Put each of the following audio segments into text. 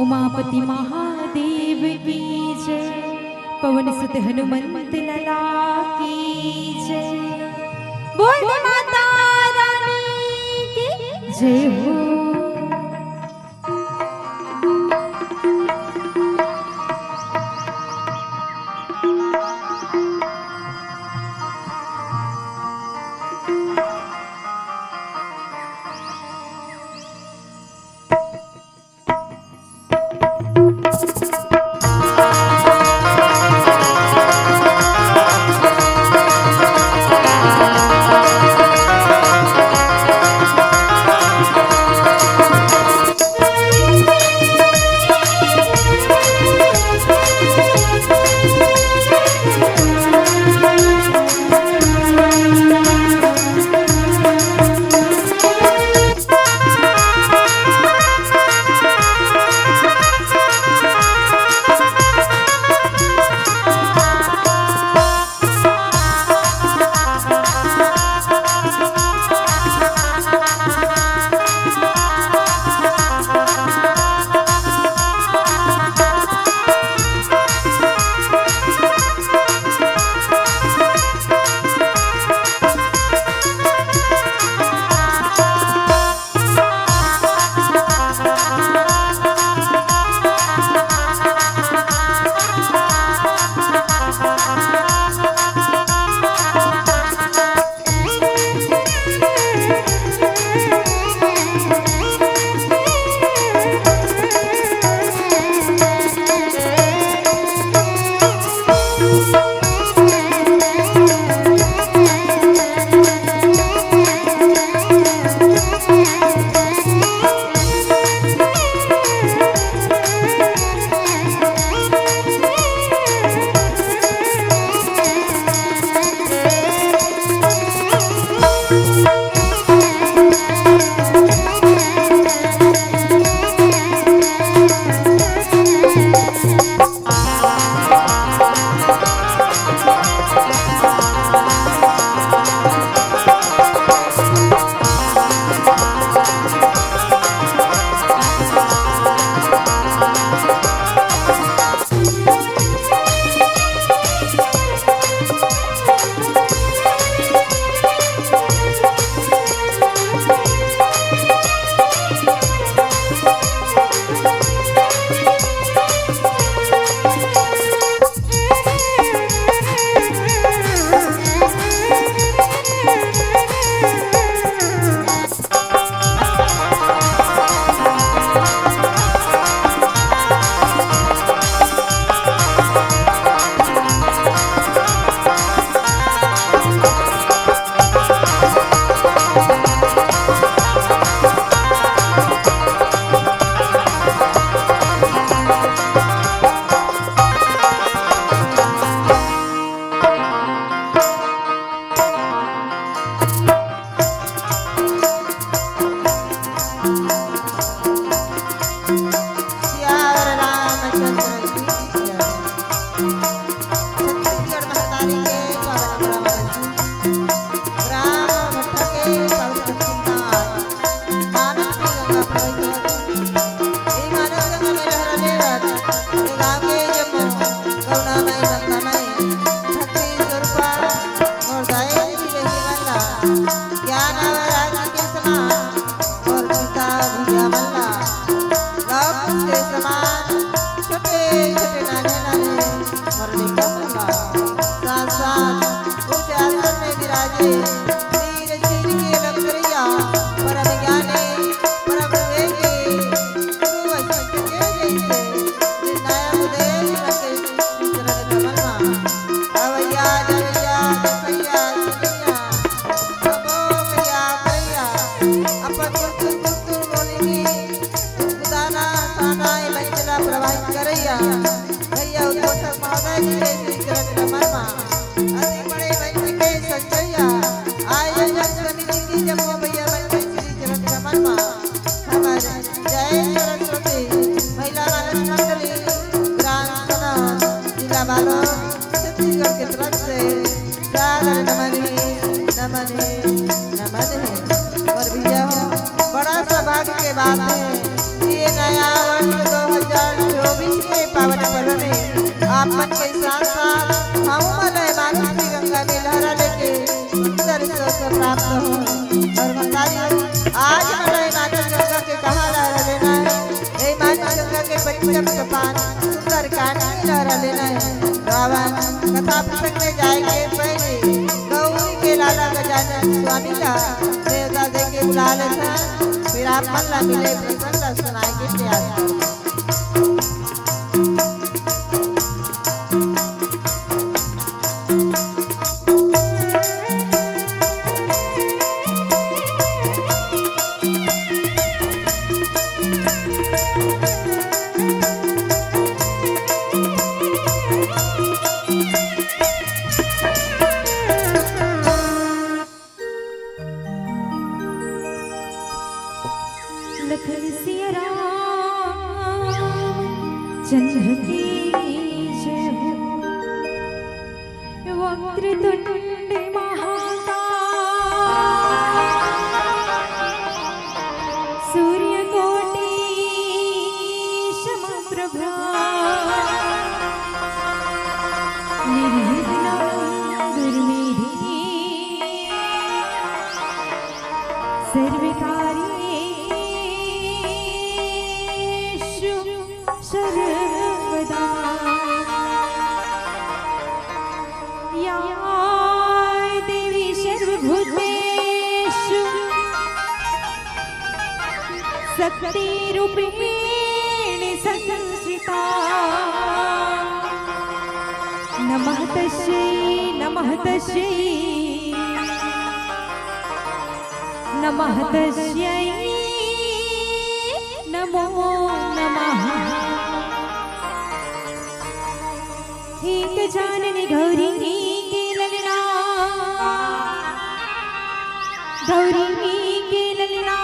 उमापति महादेव की जय। पवन सुत हनुमंत लला की जय। बोल माता रानी की जय हो। और भैया बड़ा सौभाग्य के बात है ये नया वर्ष 2000 आपन के साथ साथ हम मलय मातृ गंगा में लहरा लेके सुंदर स्वर्ग प्राप्त हो। और बताइए आज मलय मातृ गंगा के कहाँ लहरा लेना है? ये मातृ गंगा के पंचम सोपान सुंदर कांड में लहरा लेना है। रावण कथा प्रसंग में जाएंगे पहले गौरी के लाला गजानन स्वामी का देवता दे के बुला लेता, फिर आप मन ला मिले प्रसंग सुनाएंगे प्यार। लखन सिया राम चंद्र की जय हो। वक्रतुंड महाकाय सूर्यकोटि समप्रभा निर्विघ्नं कुरु मे देवी सर्वकार्येषु सर्वदा। या देवी सर्वभूतेषु शक्तिरूपेण संस्थिता। नमः तस्यै नमः तस्यै नमः तस्यै नमो नमः। एक जाननी गौरी के ललना, गौरी के ललना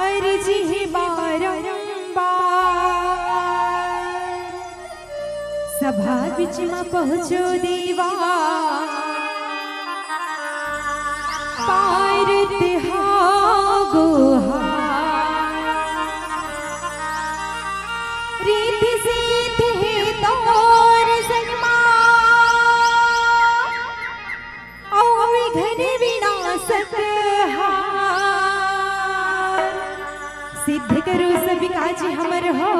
अर्जी है बारंबार। सभा बिच में पहुँचो देवा पार तिहा गोहा। रीति सीधी तोर सनमा औ विघ्न विनाशक हार। सिद्ध करो सब काज हमर हो,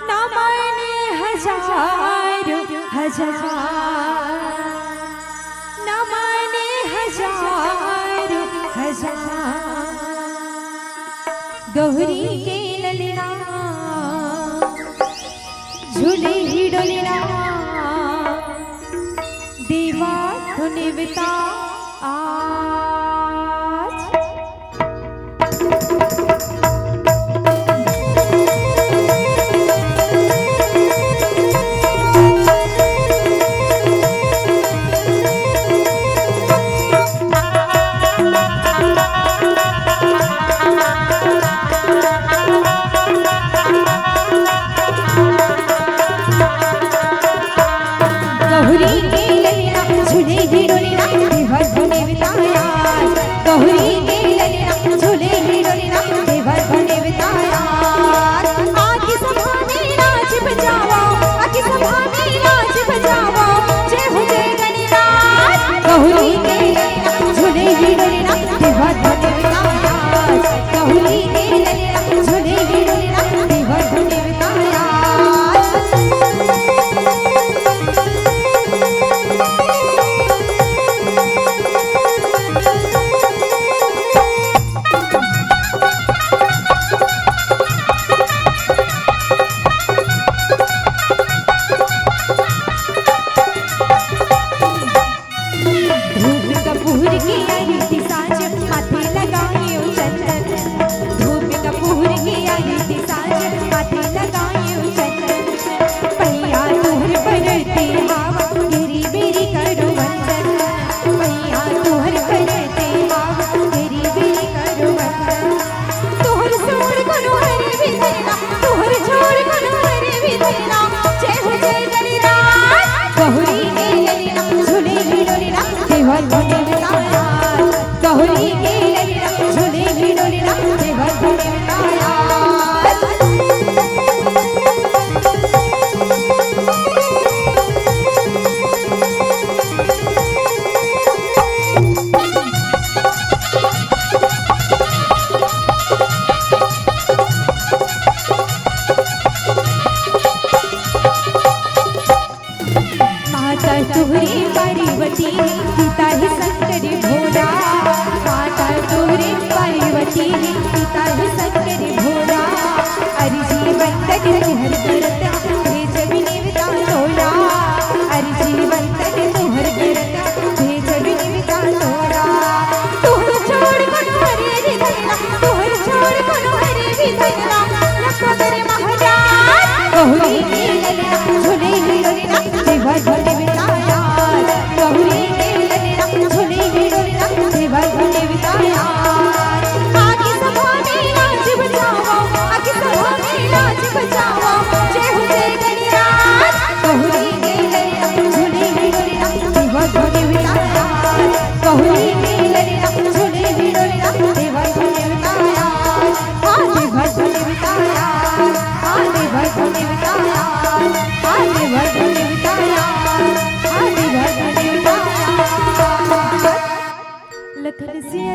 ना माने हजार हजार, ना माने हजार हजार। गौरी के ललना झूले ही डोलना देवा तो निवता आज। गौरी के ललना झूले ही डोलना देवा तो निवता आज। गौरी के ललना झूले ही डोलना देवा तो निवता आज। आकी सभा में नाच बजाओ, आकी सभा में नाच बजाओ, जय हो जय गणराज। गौरी के ललना झूले ही डोलना देवा तो निवता आज। गौरी के ललना झूले ही डोलना देवा तो निवता आज।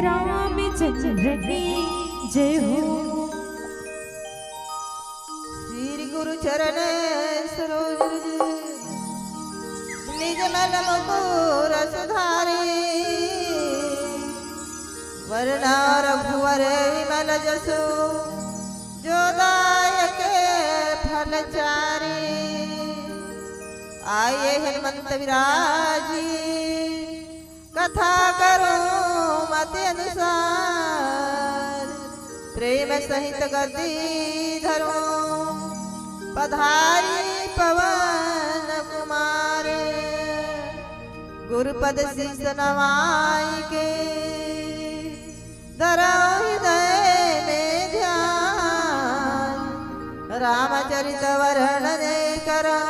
रामचंद्र की जय हो। श्री गुरु चरण सरोज निज मन मुकुर सुधारी वरना रघुवर विमल जसो जो दायक फलचारी आये हेमंत विराजी कथा करो मत अनुसार प्रेम सहित गद्दी धरो पधारी पवन कुमार गुरुपद शीस नवाई के धरो हृदय में ध्यान रामचरित वर्णन करो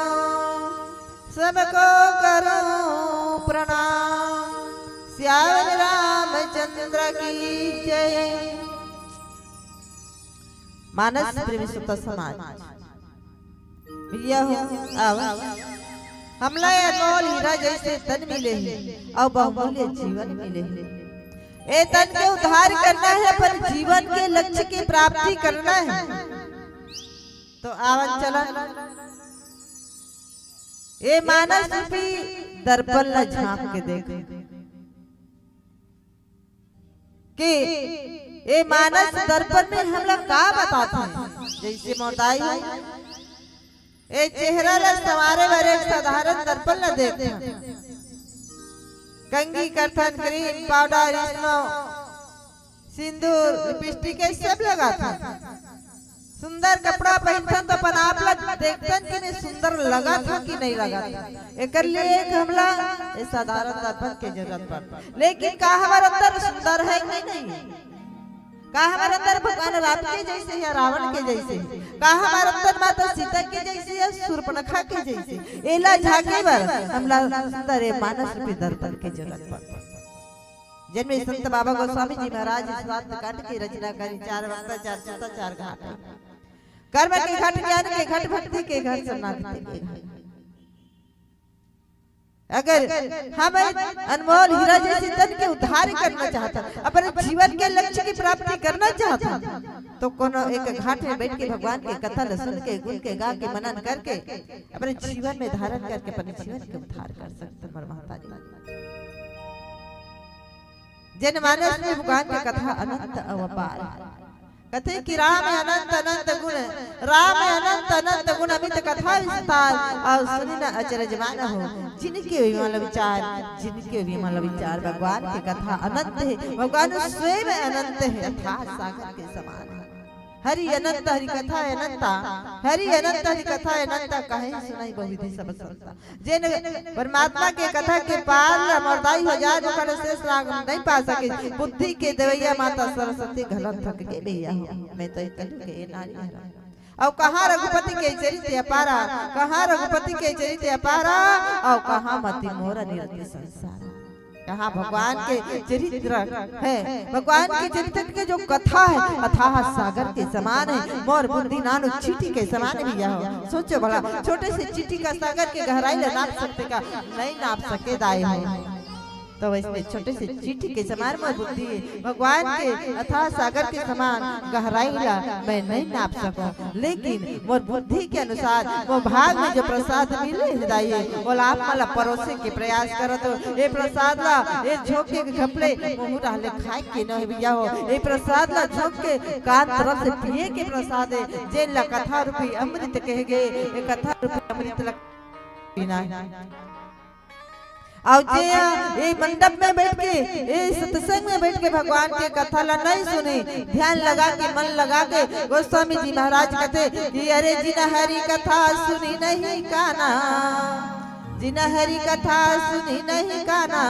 सबको करो प्रणाम श्याम रामचंद्र की जय। मानस प्रेमी सुत समाज मिलिया हो आव हमला अनमोल हीरा जैसे तन मिले हैं और बहुमूल्य जीवन मिले हैं। ए तन के उद्धार करना है पर जीवन के लक्ष्य की प्राप्ति करना है तो आवन चला ए मानस रूपी दर्पण न झांक के देख कि ए मानस दर्पण में हमला का बताते हैं जैसे मोटाई है ए चेहरा ला सवारे वाले साधारण दर्पण न देखते हैं कंघी करथन क्रीम पाउडर स्नो सिंदूर लिपस्टिक सब लगाते हैं सुंदर कपड़ा पहनथन तो अपन आप लोग देखतन कि नहीं सुंदर लगा था कि नहीं लगा था एकर लिए एक हमला ए साधारण दर्पण के जरूरत पड़ लेकिन का हमारे अंदर सुंदर है कि नहीं का हमारे अंदर भगवान राम के जैसे या रावण के जैसे का हमारे अंदर माता सीता के जैसे या शूर्पणखा के जैसे एला झाके बर हमला सुंदर है मानस रूपी दर्पण के जरूरत पड़ जिनमें संत बाबा गोस्वामी जी महाराज इस बात काट की रचना करी 4 वक्ता 4 सुता 4 घाट कर्म के घाट ज्ञान के घाट भक्ति के घाट शरणागति के घाट। अगर हम अनमोल हीरा जैसे तन के उद्धार करना चाहता अपने जीवन के लक्ष्य की प्राप्ति करना चाहता तो कोनो एक घाट में बैठ के भगवान के कथा सुन के गुण के गा के मनन करके अपने जीवन में धारण करके अपने जीवन के उद्धार कर सकते मर माता जी। जनमानस में भगवान की कथा अनंत अवपार कथे कि राम अनंत अनंत गुण राम अनंत गुण अमित कथा विस्तार और सुनी न अचरजमान हो जिनके विमल विचार भगवान की कथा अनंत है भगवान स्वयं अनंत है अथाह सागर के समान है। हरि अनंत हरि कथा अनंता हरि अनंत हरि कथा अनंता कहे सुनाई बहुविधि सब संता जिन परमात्मा के कथा के पार मर्दाई हो जाए ओकर शेष राग नहीं पा सके बुद्धि के देवैया माता सरस्वती घलन थक के भैया मैं तो कहूं के नारी है और कहाँ रघुपति के चरित्र अपारा कहाँ रघुपति के चरित्र अपारा और कहाँ मति मोर निरति संसार कहाँ भगवान के चरित्र है भगवान के चरित्र के जो कथा है अथाह सागर के समान है मोर बुद्धि नानु चीटी के समान भी यह सोचो बड़ा छोटे से चीटी का सागर के गहराई ले नाप सकते का नहीं नाप सके दाए है तो वैसे छोटे से चीटी के समान मोर बुद्धि भगवान के अथाह सागर के समान गहराई ला मैं नहीं नाप सकूं लेकिन मोर बुद्धि के अनुसार वो भाग में जो प्रसाद मिले हृदय वो आप मला परोसे के प्रयास करो तो ये प्रसाद ला ये झोंके के घपले मुंह रहले खाए के न बिया हो ये प्रसाद ला झोंक के कान तरफ से पिए के प्रसाद है जे ला कथा रूपी अमृत कहेगे ये कथा रूपी अमृत ला पीना और जे ये मंडप में बैठ के ये सत्संग में बैठ के भगवान के कथा ला नहीं सुने ध्यान लगा के मन लगा के गोस्वामी जी महाराज कहते कि अरे जिन हरि कथा सुनी नहीं काना जिन हरि कथा सुनी नहीं काना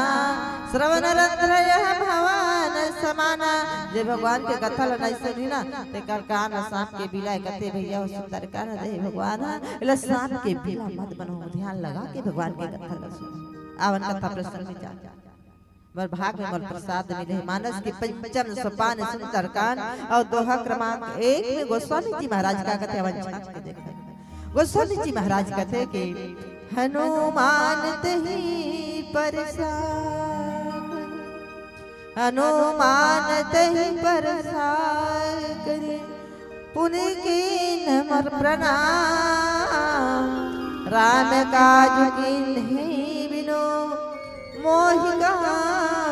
श्रवण रंध्र यह भगवान समाना जे भगवान के कथा ला नहीं सुनी ना ते कर कान सांप के बिलाए कहते भैया सुंदर कान दे भगवान इला सांप के बिला मत बनो ध्यान लगा के भगवान के कथा ला सुनो आवन कथा प्रश्न विचार वर भाग में मल प्रसाद मिले मानस के पंचम सोपान सुंदरकांड और दोहा क्रमांक 1 में गोस्वामी जी महाराज का कहते हैं छाछ के देखा गोस्वामी जी महाराज कहते कि हनुमान तही परसान हनुमान तहि परसाय करे पुनि कीन मर प्रणाम राम काज कीन्हे बिनु मोहि कहा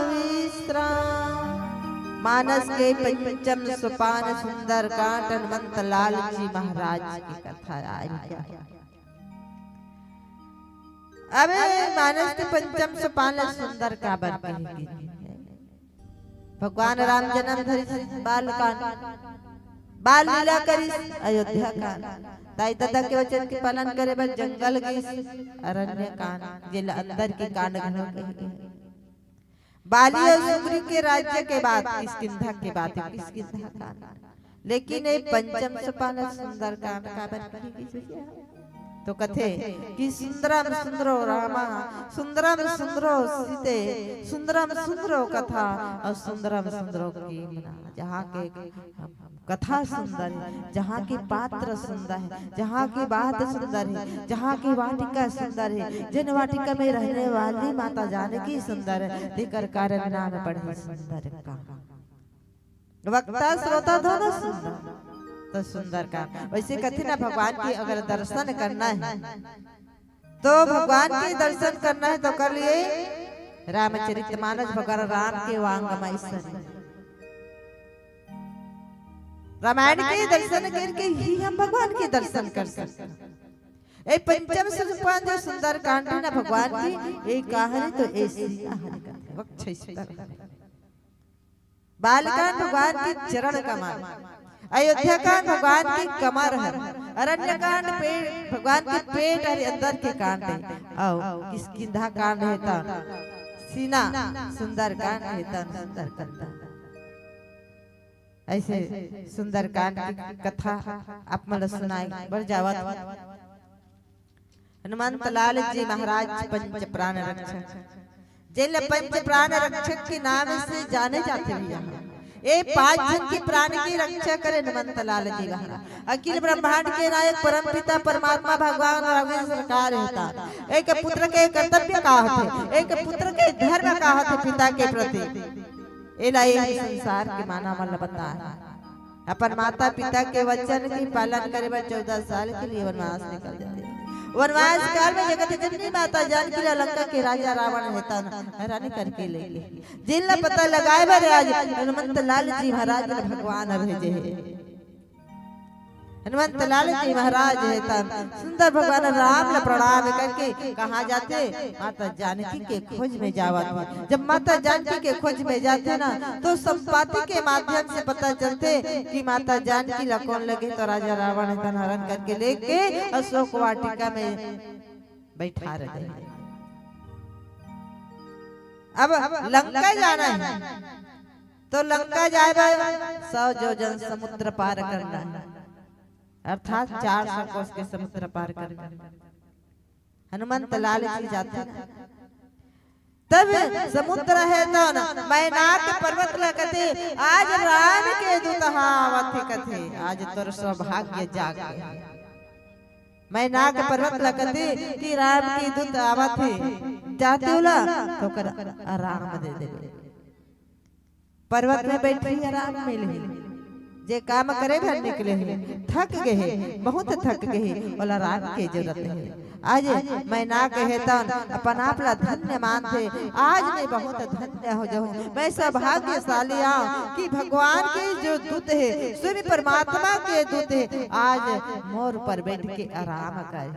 विश्राम। मानस के पंचम सोपान सुंदर कांड हनुमंत लाल जी महाराज की कथा आई है। अब मानस के पंचम सोपान सुंदर का कहेगी। भगवान राम जन्म धरि बाल लीला करी अयोध्या कांड ताई दादा के वचन के पालन करे बस जंगल के अरण्य कांड जेल अंदर के कांड घनो कहे। बाली और सुग्री के राज्य के बाद किष्किंधा के बाद किष्किंधा कांड लेकिन ये पंचम सोपान सुंदर कांड का तो कथे कि सुंदरम सुंदरो रामा सुंदरम सुंदरो सीते सुंदरम सुंदरो कथा और सुंदरम सुंदरो की जहाँ के कथा सुंदर है, जहाँ की पात्र सुंदर है, जहाँ की बात सुंदर है, जहाँ की वाटिका सुंदर है, जिन वाटिका में रहने वाली माता जानकी सुंदर है, देकर कारण नाम पढ़े सुंदर का वक्ता श्रोता दोनों सुंदर तो सुंदर का। वैसे कथे ना भगवान की अगर दर्शन करना है तो भगवान के दर्शन करना है तो कर लिए रामचरितमानस भगवान राम के वांगमय रामायण के दर्शन करके ही हम भगवान के दर्शन कर सकते हैं। ए पंचम सोपान जो सुंदर कांड है ना भगवान की एक कहानी तो ऐसी बालकांड भगवान के चरण कमर, अयोध्या कांड भगवान की कमर है, अरण्य कांड पेट भगवान के पेट और अंदर के कांड है और किष्किंधा कांड है ता सीना सुंदर कांड है ता सुंदर कंधा। ऐसे सुंदर कांड की कथा आप मला सुनाई बढ़ जावत। हनुमंत लाल जी महाराज पंच प्राण रक्षक जिन पंच प्राण रक्षक के नाम से जाने जाते हैं। ये 5 जन के प्राण की रक्षा करे हनुमंत लाल जी महाराज। अखिल ब्रह्मांड के नायक परम पिता परमात्मा भगवान राघवेंद्र सरकार रहता। एक पुत्र के कर्तव्य का होते, एक पुत्र के धर्म का होते पिता के प्रति। संसार के माना वाला बता अपन माता पिता के वचन की पालन करे 14 साल के लिए वनवास निकल जाते। वनवास काल में जगत जननी माता जानकी लंका के राजा रावण हेता हैरानी करके ले गए। जिन पता लगाए बारे आज हनुमंत लाल जी महाराज ने भगवान भेजे है। हनुमंत लाल जी महाराज हेता सुंदर भगवान राम ने प्रणाम करके कहा जाते माता जानकी के खोज में जावत। जब माता जानकी के खोज में जाते ना तो संपाति के माध्यम से पता चलते कि माता जानकी ला कौन लगे तो राजा रावण हरण करके लेके अशोक वाटिका में बैठा रहे। अब लंका जाना है तो लंका जाए 100 योजन समुद्र पार करना है अर्थात 400 कोस के समुद्र पार करना। हनुमंत लाल जी जाते तब समुद्र है तो मैनाक पर्वत लगते आज राम के दूत आवत कथे आज तोर सौभाग्य जाग मैनाक पर्वत लगते कि राम के दूत आवत है जाते होला तो कर आराम दे दे पर्वत में बैठी आराम मिले जे काम करे भर निकले हैं थक गए हैं बहुत थक गए हैं बोला राम की जरूरत है। आज मैं ना कहता अपन आप ला धन्य मानते आज मैं बहुत धन्य हो जाऊं मैं सौभाग्यशाली हूं कि भगवान के जो दूत है सूर्य परमात्मा के दूत है आज मोर पर बैठ के आराम कर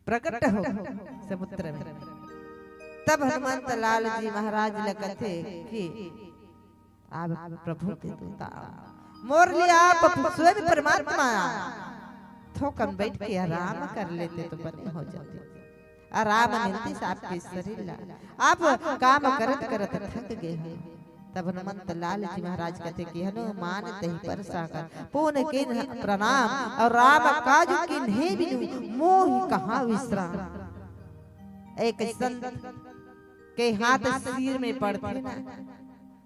प्रकट हो समुद्र में। तब हनुमंत लाल जी महाराज लगते कि आप प्रभु के दूता मोर लिया आप स्वयं परमात्मा थोकन बैठ के आराम कर लेते तो बने हो जाते आराम मिलती आपके शरीर ला आप काम करत करत थक गए हैं। तब हनुमंत लाल जी महाराज कहते कि हनुमान तहि परसा कर पूर्ण किन प्रणाम और राम काज किन्हे बिनु मोहि कहाँ विश्राम। एक संत के हाथ सिर में पड़ते ना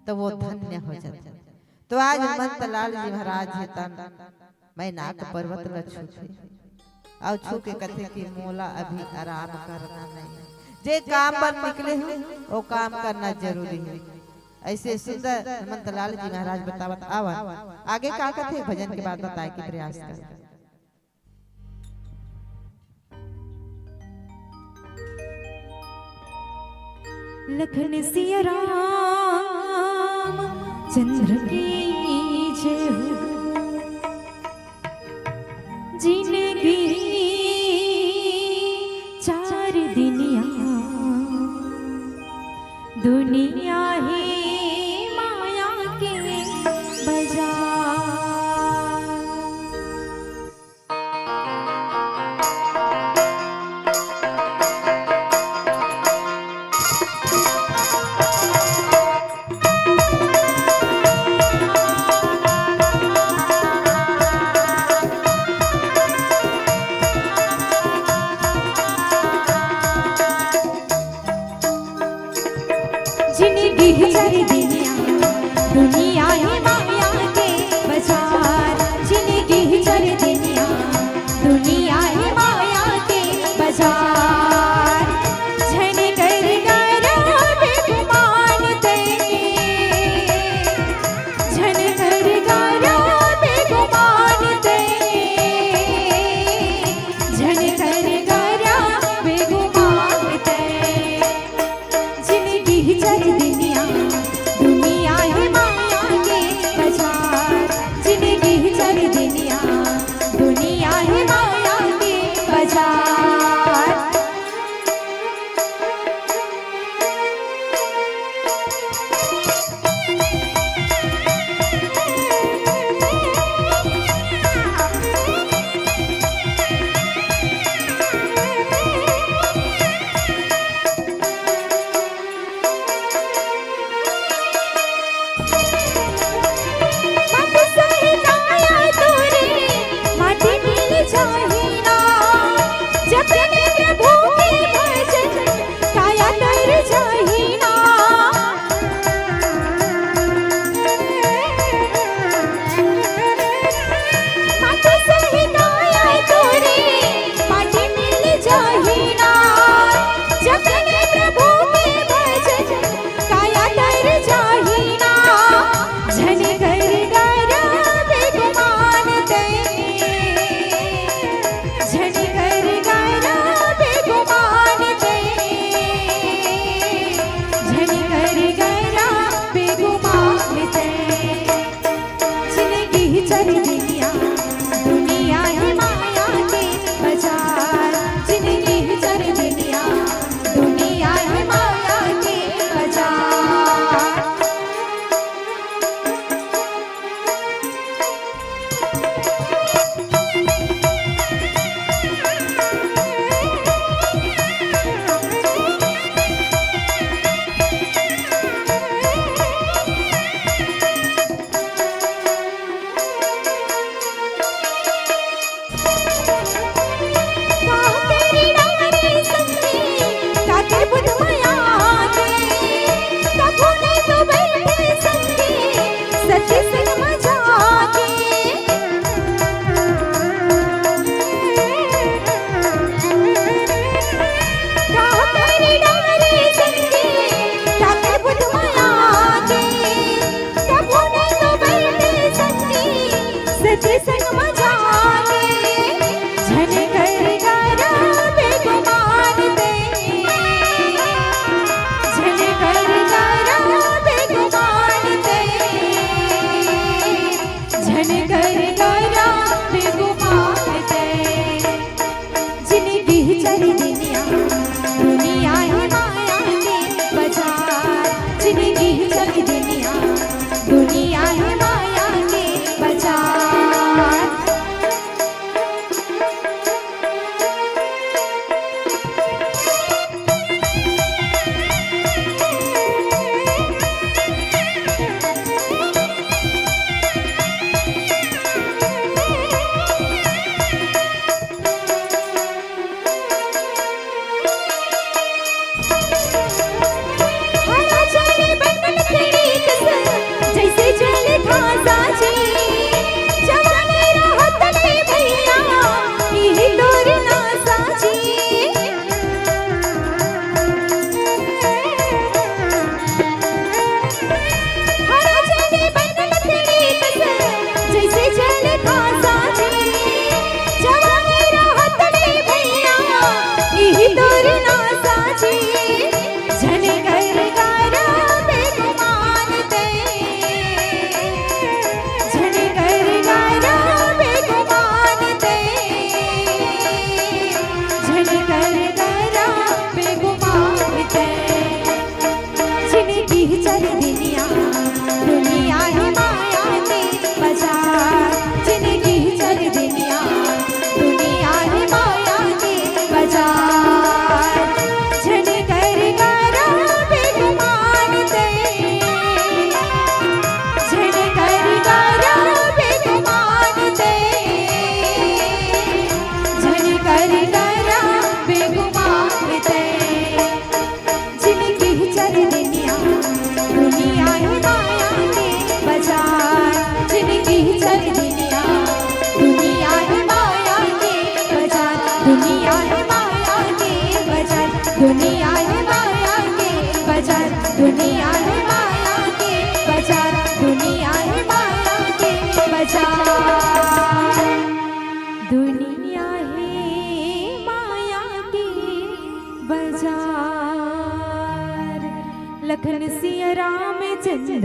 तो वो धन्य हो जाते। तो आज हनुमंत लाल जी महाराज मैं नाक पर्वत ल छू और छू के कथे कि मोला अभी आराम करना नहीं जे काम पर निकले हो वो काम करना जरूरी है। ऐसे सुंदर हेमंत लाल जी महाराज बतावत आवा आगे का कथे भजन के बाद बताए के प्रयास कर। लखन सिया राम चंद्र की जय हो, जिंदगी चार दिनिया दुनिया ही माया के बाजार। जिंदगी चार दिनिया दुनिया ही माया के बाजार, जिंदगी चार दिनिया दुनिया ही माया के बाजार। झन कर गरा बेगुमान ते, झन कर गरा बेगुमान ते, झन कर गरा बेगुमान ते। जिंदगी चार दिनिया दुनिया ही माया के बाजार, जिंदगी चार दिनिया दुनिया ही माया के बाजार। माटी सही काया तोरे माटी मिल जाहिना, जपने प्रभु के भजन काया तर जाहिना। माटी सही काया तोरे माटी मिल जाहिना, जपने प्रभु के भजन काया तर जाहिना। झन कर गरा बेगुमान ते, झन कर गरा बेगुमान ते, झन कर गरा बेगुमान ते। जिंदगी चार दिनिया दुनिया ही माया के बाजार, जिंदगी चार दिनिया दुनिया ही माया के बाजार।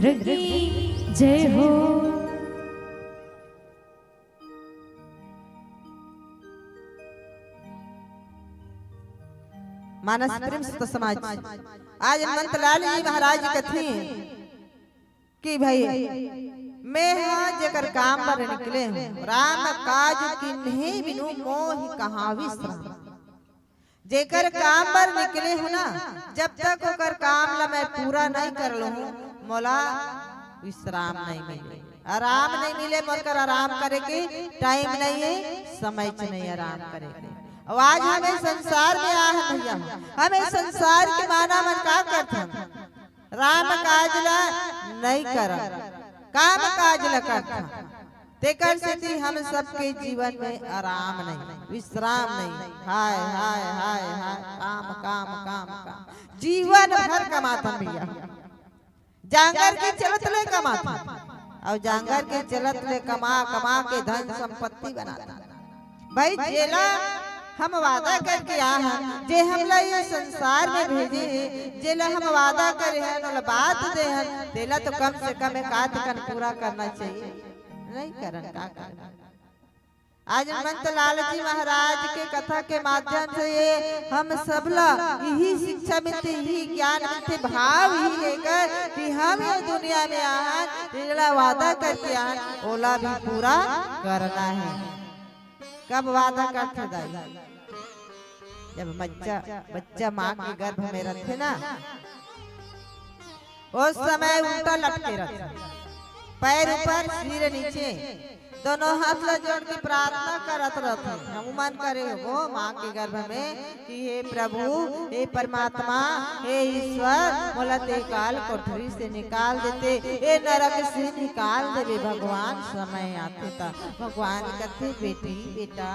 रामचंद्र की जय हो। मानस प्रेम सुत समाज आज हनुमंत लाल जी महाराज कथी कि भाई मैं हाँ जेकर काम पर निकले हूँ राम काज किन्हे बिनु मोहि कहाँ विश्राम। जेकर काम पर निकले हूँ ना जब तक ओकर काम ला मैं पूरा नहीं कर लूँ मोला विश्राम नहीं मिले, आराम नहीं मिले, मोकर आराम करे के टाइम नहीं है, समय नहीं आराम करे के। और आज हमें संसार में आ है भैया, हमें संसार के माना मन का करते राम काज ला नहीं कर काम काज ला करता तेकर से हम सबके जीवन में आराम नहीं विश्राम नहीं। हाय हाय हाय हाय काम काम काम काम जीवन भर कमाता भैया, जांगर के चलत ले कमाता और जांगर के चलत ले कमा कमा के धन संपत्ति बनाता। भाई जेला हम वादा करके आ हैं जे हमला ये संसार में भेजे जेला हम वादा करे हैं और बात दे हैं तेला तो कम से कम एक आध कन पूरा करना चाहिए, नहीं करन का करना। आज हनुमंत लाल जी महाराज के कथा के माध्यम से ये हम सबला यही शिक्षा मिलती, यही ज्ञान मिलते, भाव ही लेकर कि हम ये दुनिया में आए तेला वादा करके आए ओला भी पूरा करना है। कब वादा करते दाई जब बच्चा माँ के गर्भ में रहते ना उस समय उल्टा लटके रहते, पैर ऊपर सिर नीचे, दोनों हाथ ला जोड़ के प्रार्थना करत रहते। हम मन करे वो माँ के गर्भ में कि हे प्रभु, हे परमात्मा, हे ईश्वर, मोला ते काल कोठरी से निकाल देते, हे नरक से निकाल देवे भगवान। समय आते था भगवान कहते बेटी बेटा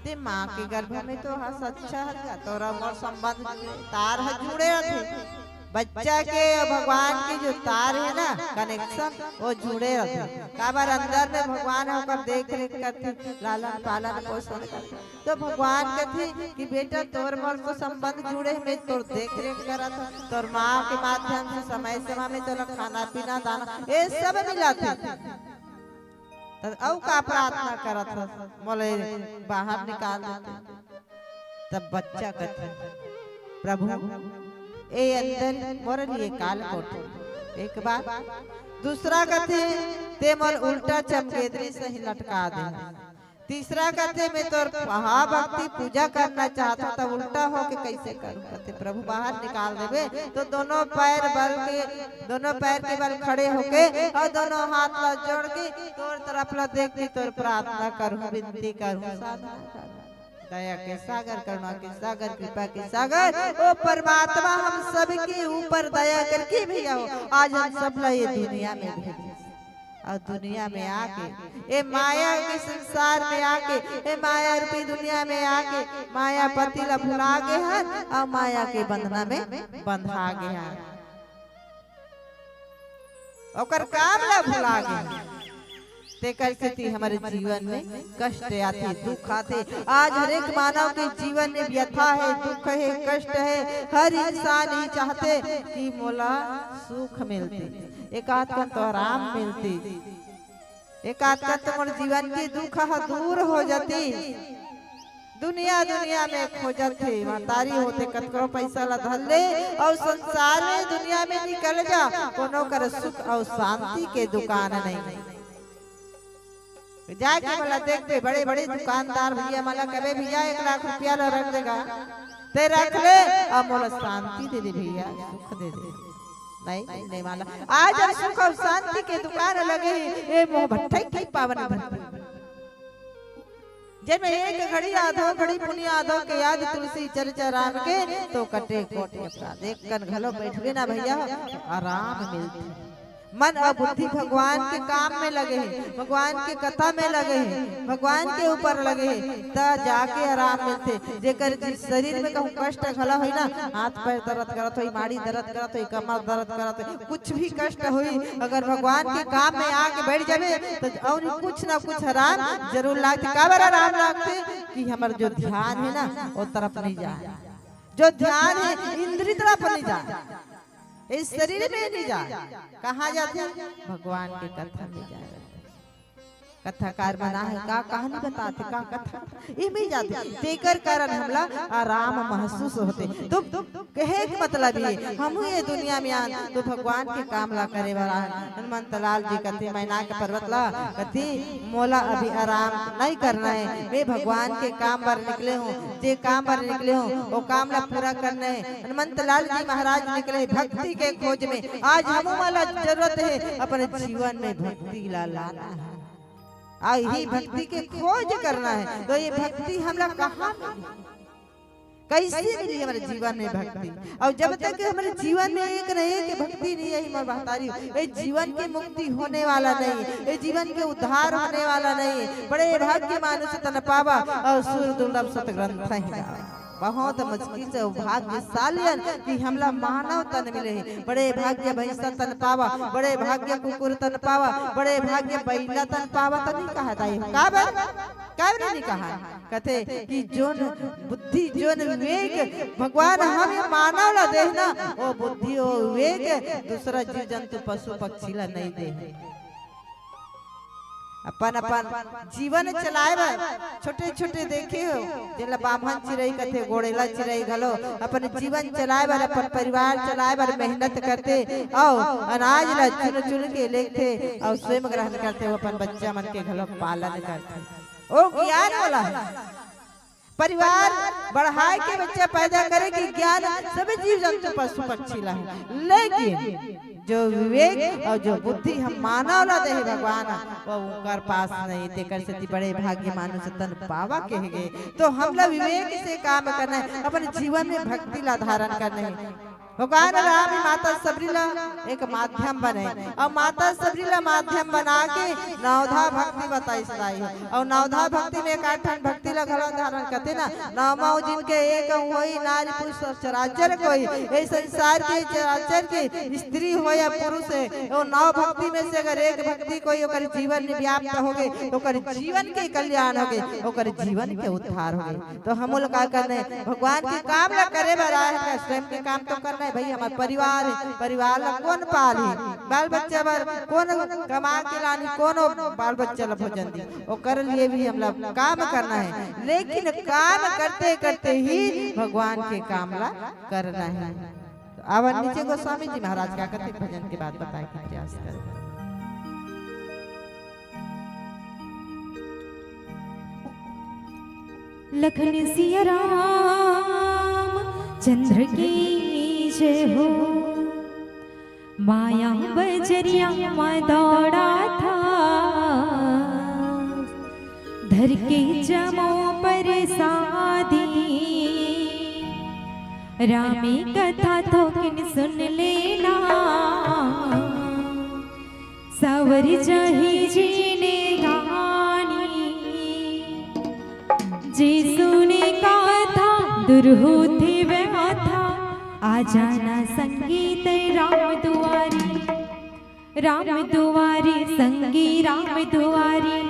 ते माँ के गर्भ में तो हस अच्छा है तोरा मोर संबंध तार है जुड़े रहते, बच्चा के भगवान के जो तार है ना कनेक्शन वो जुड़े रहते। काबर अंदर में भगवान होकर देख रेख करते, लालन पालन पोषण करते, तो भगवान कहते कि बेटा तोर मोर को संबंध जुड़े में तोर देख रेख करत, तोर माँ के माध्यम से समय समय में तोरा खाना पीना दाना ये सब मिलाते। औ का प्रार्थना करत मोले बाहर निकाल देते। तब बच्चा कहते प्रभु ए अंदर मोर लिए काल कोठ एक बार, दूसरा कहते ते मोर उल्टा चमकेदरी से ही लटका दे, तीसरा कहते मैं तोर महाभक्ति पूजा करना चाहता था उल्टा हो के कैसे करूं। कहते प्रभु बाहर निकाल देवे तो दोनों पैर के बल खड़े होके और दोनों हाथ ला जोड़ के तोर तरफ ला देख के तोर प्रार्थना करूं, विनती करूं, साधना करूं। दया के सागर, करुणा के सागर, कृपा के सागर ओ परमात्मा हम सबके ऊपर दया करके भैया आज हम सब ला ये दुनिया में भेजे और दुनिया में आके ए माया के संसार में आके ए माया रूपी दुनिया में आके माया पति ला भुला गए हैं और माया के बंधना में बंधा गए हैं, ओकर काम ला भुला गए। ते कैसे हमारे जीवन में कष्ट आते, दुख आते। आज हर एक मानव के जीवन में व्यथा है, दुख है, कष्ट है। हर इंसान ही चाहते कि मोला सुख मिलते, एक आध का तो आराम मिलती, एक आध का तो मोर जीवन की दुख दूर हो जाती। दुनिया में खोजत थे महतारी होते कतको पैसा ला धर ले और संसार में दुनिया में निकल जा, कोनो कर सुख और शांति के दुकान नहीं। जाके बोला देखते बड़े बड़े दुकानदार भैया मला कबे भैया 1 लाख रुपया ला रख देगा ते रख ले और मोला शांति दे दे भैया, सुख दे दे। नहीं माला आज सुख और शांति के दुकान लगे ये मोह भट्टे की पावन भट्टी जब एक घड़ी आधो घड़ी पुण्य आधो के याद तुलसी चर्चा राम के तो कटे कोटे अपराध देख कर घलो बैठवे ना भैया आराम मिलती। मन और बुद्धि भगवान के काम में लगे हैं, भगवान के कथा में लगे हैं, भगवान के ऊपर लगे हैं ता जाके आराम मिलते। जेकर जिस शरीर में कहूँ कष्ट खला हुई ना, हाथ पैर दर्द करत हुई, माड़ी दर्द करत हुई, कमर दर्द करत हुई, कुछ भी कष्ट हुई अगर भगवान के काम में आके बैठ जावे तो और कुछ ना कुछ आराम जरूर लागते। काबर आराम लागते कि हमार जो ध्यान है ना वो तरफ नहीं जाए, जो ध्यान है इंद्रिय तरफ नहीं जाए। इस शरीर में नहीं जा, कहाँ जाते? भगवान की कथा में जा रहे। कथाकार बना है का कहानी बताते का कथा इमे जाते तेकर कारण हमला आराम महसूस होते। तो कहे के मतलब ये हम ये दुनिया में आन तो भगवान के काम ला करे वाला हनुमंत लाल जी कहते मैना के पर्वत ला कहते मोला अभी आराम नहीं करना है, मैं भगवान के काम पर निकले हूँ, जे काम पर निकले हूँ वो काम ला पूरा करना है। हनुमंत लाल जी महाराज निकले भक्ति के खोज में। आज हम वाला जरूरत है अपने जीवन में भक्ति ला लाना है, यही भक्ति के खोज करना है। तो ये भक्ति हमरा कहाँ कैसे मिली हमारे जीवन में भक्ति? और जब तक हमारे जीवन में एक न एक भक्ति नहीं है, मैं बता रही हूँ ये जीवन की मुक्ति होने वाला नहीं, ये जीवन के उद्धार होने वाला नहीं। बड़े भाग्य मानुष तन पावा और सुर दुर्लभ सतग्रंथ ही बहुत मुश्किल से भाग्यशालियन कि हमला मानव तन मिले हैं। बड़े भाग्य भैंसा तन पावा, बड़े भाग्य कुकुर तन पावा, बड़े भाग्य बैला तन पावा। तो नहीं कहा था नहीं कहा कहते कि जोन बुद्धि जोन विवेक भगवान हमें मानव ला दे ना, वो बुद्धि वो विवेक दूसरा जीव जंतु पशु पक्षी ला नहीं दे। अपन अपन जीवन चलाए छोटे छोटे देखे हो जेला बामन चिरई कथे गोड़ेला चिरई घलो अपन जीवन चलाए बार अपन परिवार चलाए बार मेहनत करते और अनाज ला चुन चुन के लेते और स्वयं ग्रहण करते हो, अपन बच्चा मन के घलो पालन करते। ओ ज्ञान वाला है परिवार बढ़ाए के बच्चा पैदा करे कि ज्ञान सभी जीव जंतु पशु पक्षी ला, लेकिन जो विवेक और जो बुद्धि हम मानव ला दे भगवान वो उनकर पास नहीं। तेकर से बड़े भाग्य मानुष तन पावा कह गए। तो हम ला विवेक से काम करना है, अपने जीवन में भक्ति ला धारण करना है। भगवान राम माता सबरीला एक माध्यम बने और माता सबरीला माध्यम बना के नवधा भक्ति बताई सदाई है। और नवधा भक्ति में काठन भक्ति ला घर धारण करते ना नवमो जिनके एक होई नारी पुरुष चराचर कोई ए संसार के चराचर के स्त्री हो या पुरुष है वो नव भक्ति में से अगर एक भक्ति कोई ओकर जीवन में व्याप्त हो गए ओकर जीवन के कल्याण हो गए, ओकर जीवन के उद्धार हो गए। तो हम लोग का करने भगवान के काम ला करे बरा है, स्वयं के काम तो करना है भाई। हमारे परिवार ला कौन पाली बाल बच्चा बर कौन कमा के लानी कौन बाल बच्चा ला भोजन दी, वो कर लिए भी हम लोग काम करना है। लेकिन काम करते करते ही भगवान के काम ला करना है। तो अब नीचे गोस्वामी जी महाराज का कहते भजन के बाद बताए कि प्रयास करें। लखन सिया राम चंद्र की जय हो, माया बजरिया में दौड़ा था धर के जमो पर साधी। रामी कथा तो किन सुन लेना सवर जही जीने गानी, जे सुने कथा दूर होती व्यथा आ जाना संगीत राम दुआरी। राम दुआरी संगी राम दुआरी,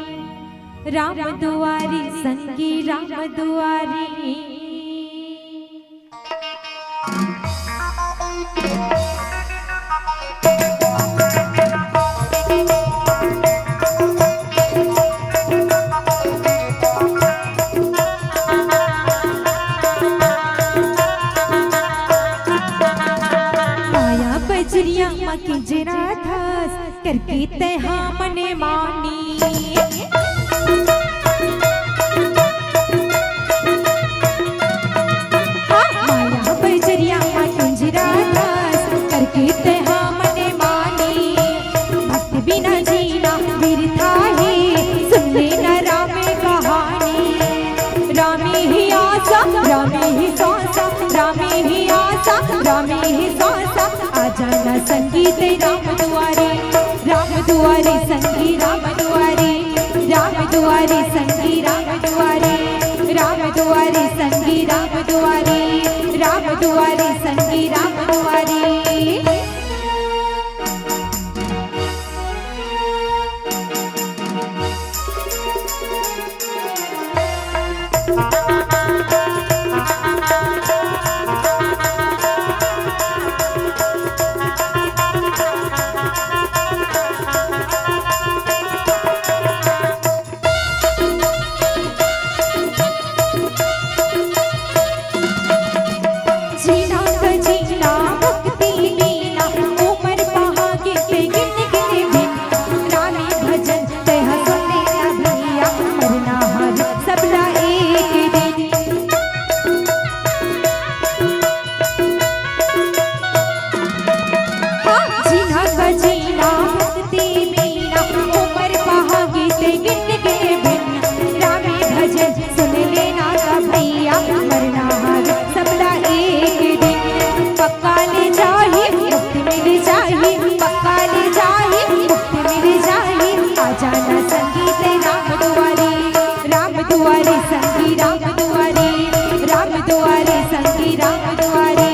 राम दुआरी संगी राम दुआरी। की जरा धस करके तहा मने मानी, माया बजरिया कुंजरा धस करके तहा मने मानी। भक्ति बिना जीना बिरथा है सुन लेना राम कहानी। रामी ही आशा रामी ही सांसा, रामी ही आशा रामी ही सांसा आ जाना संगीत राम दुआरे। राम दुआरे संगी राम दुआरे, राम दुआरे संगी राम दुआरे, राम दुआरे संगी राम दुआरे, राम दुआरे संगी राम दुआरे। आ जाना संगीत राम दुआरी, राम दुआरी संगी राम दुआरी, राम दुआरी संगी राम दुआरी,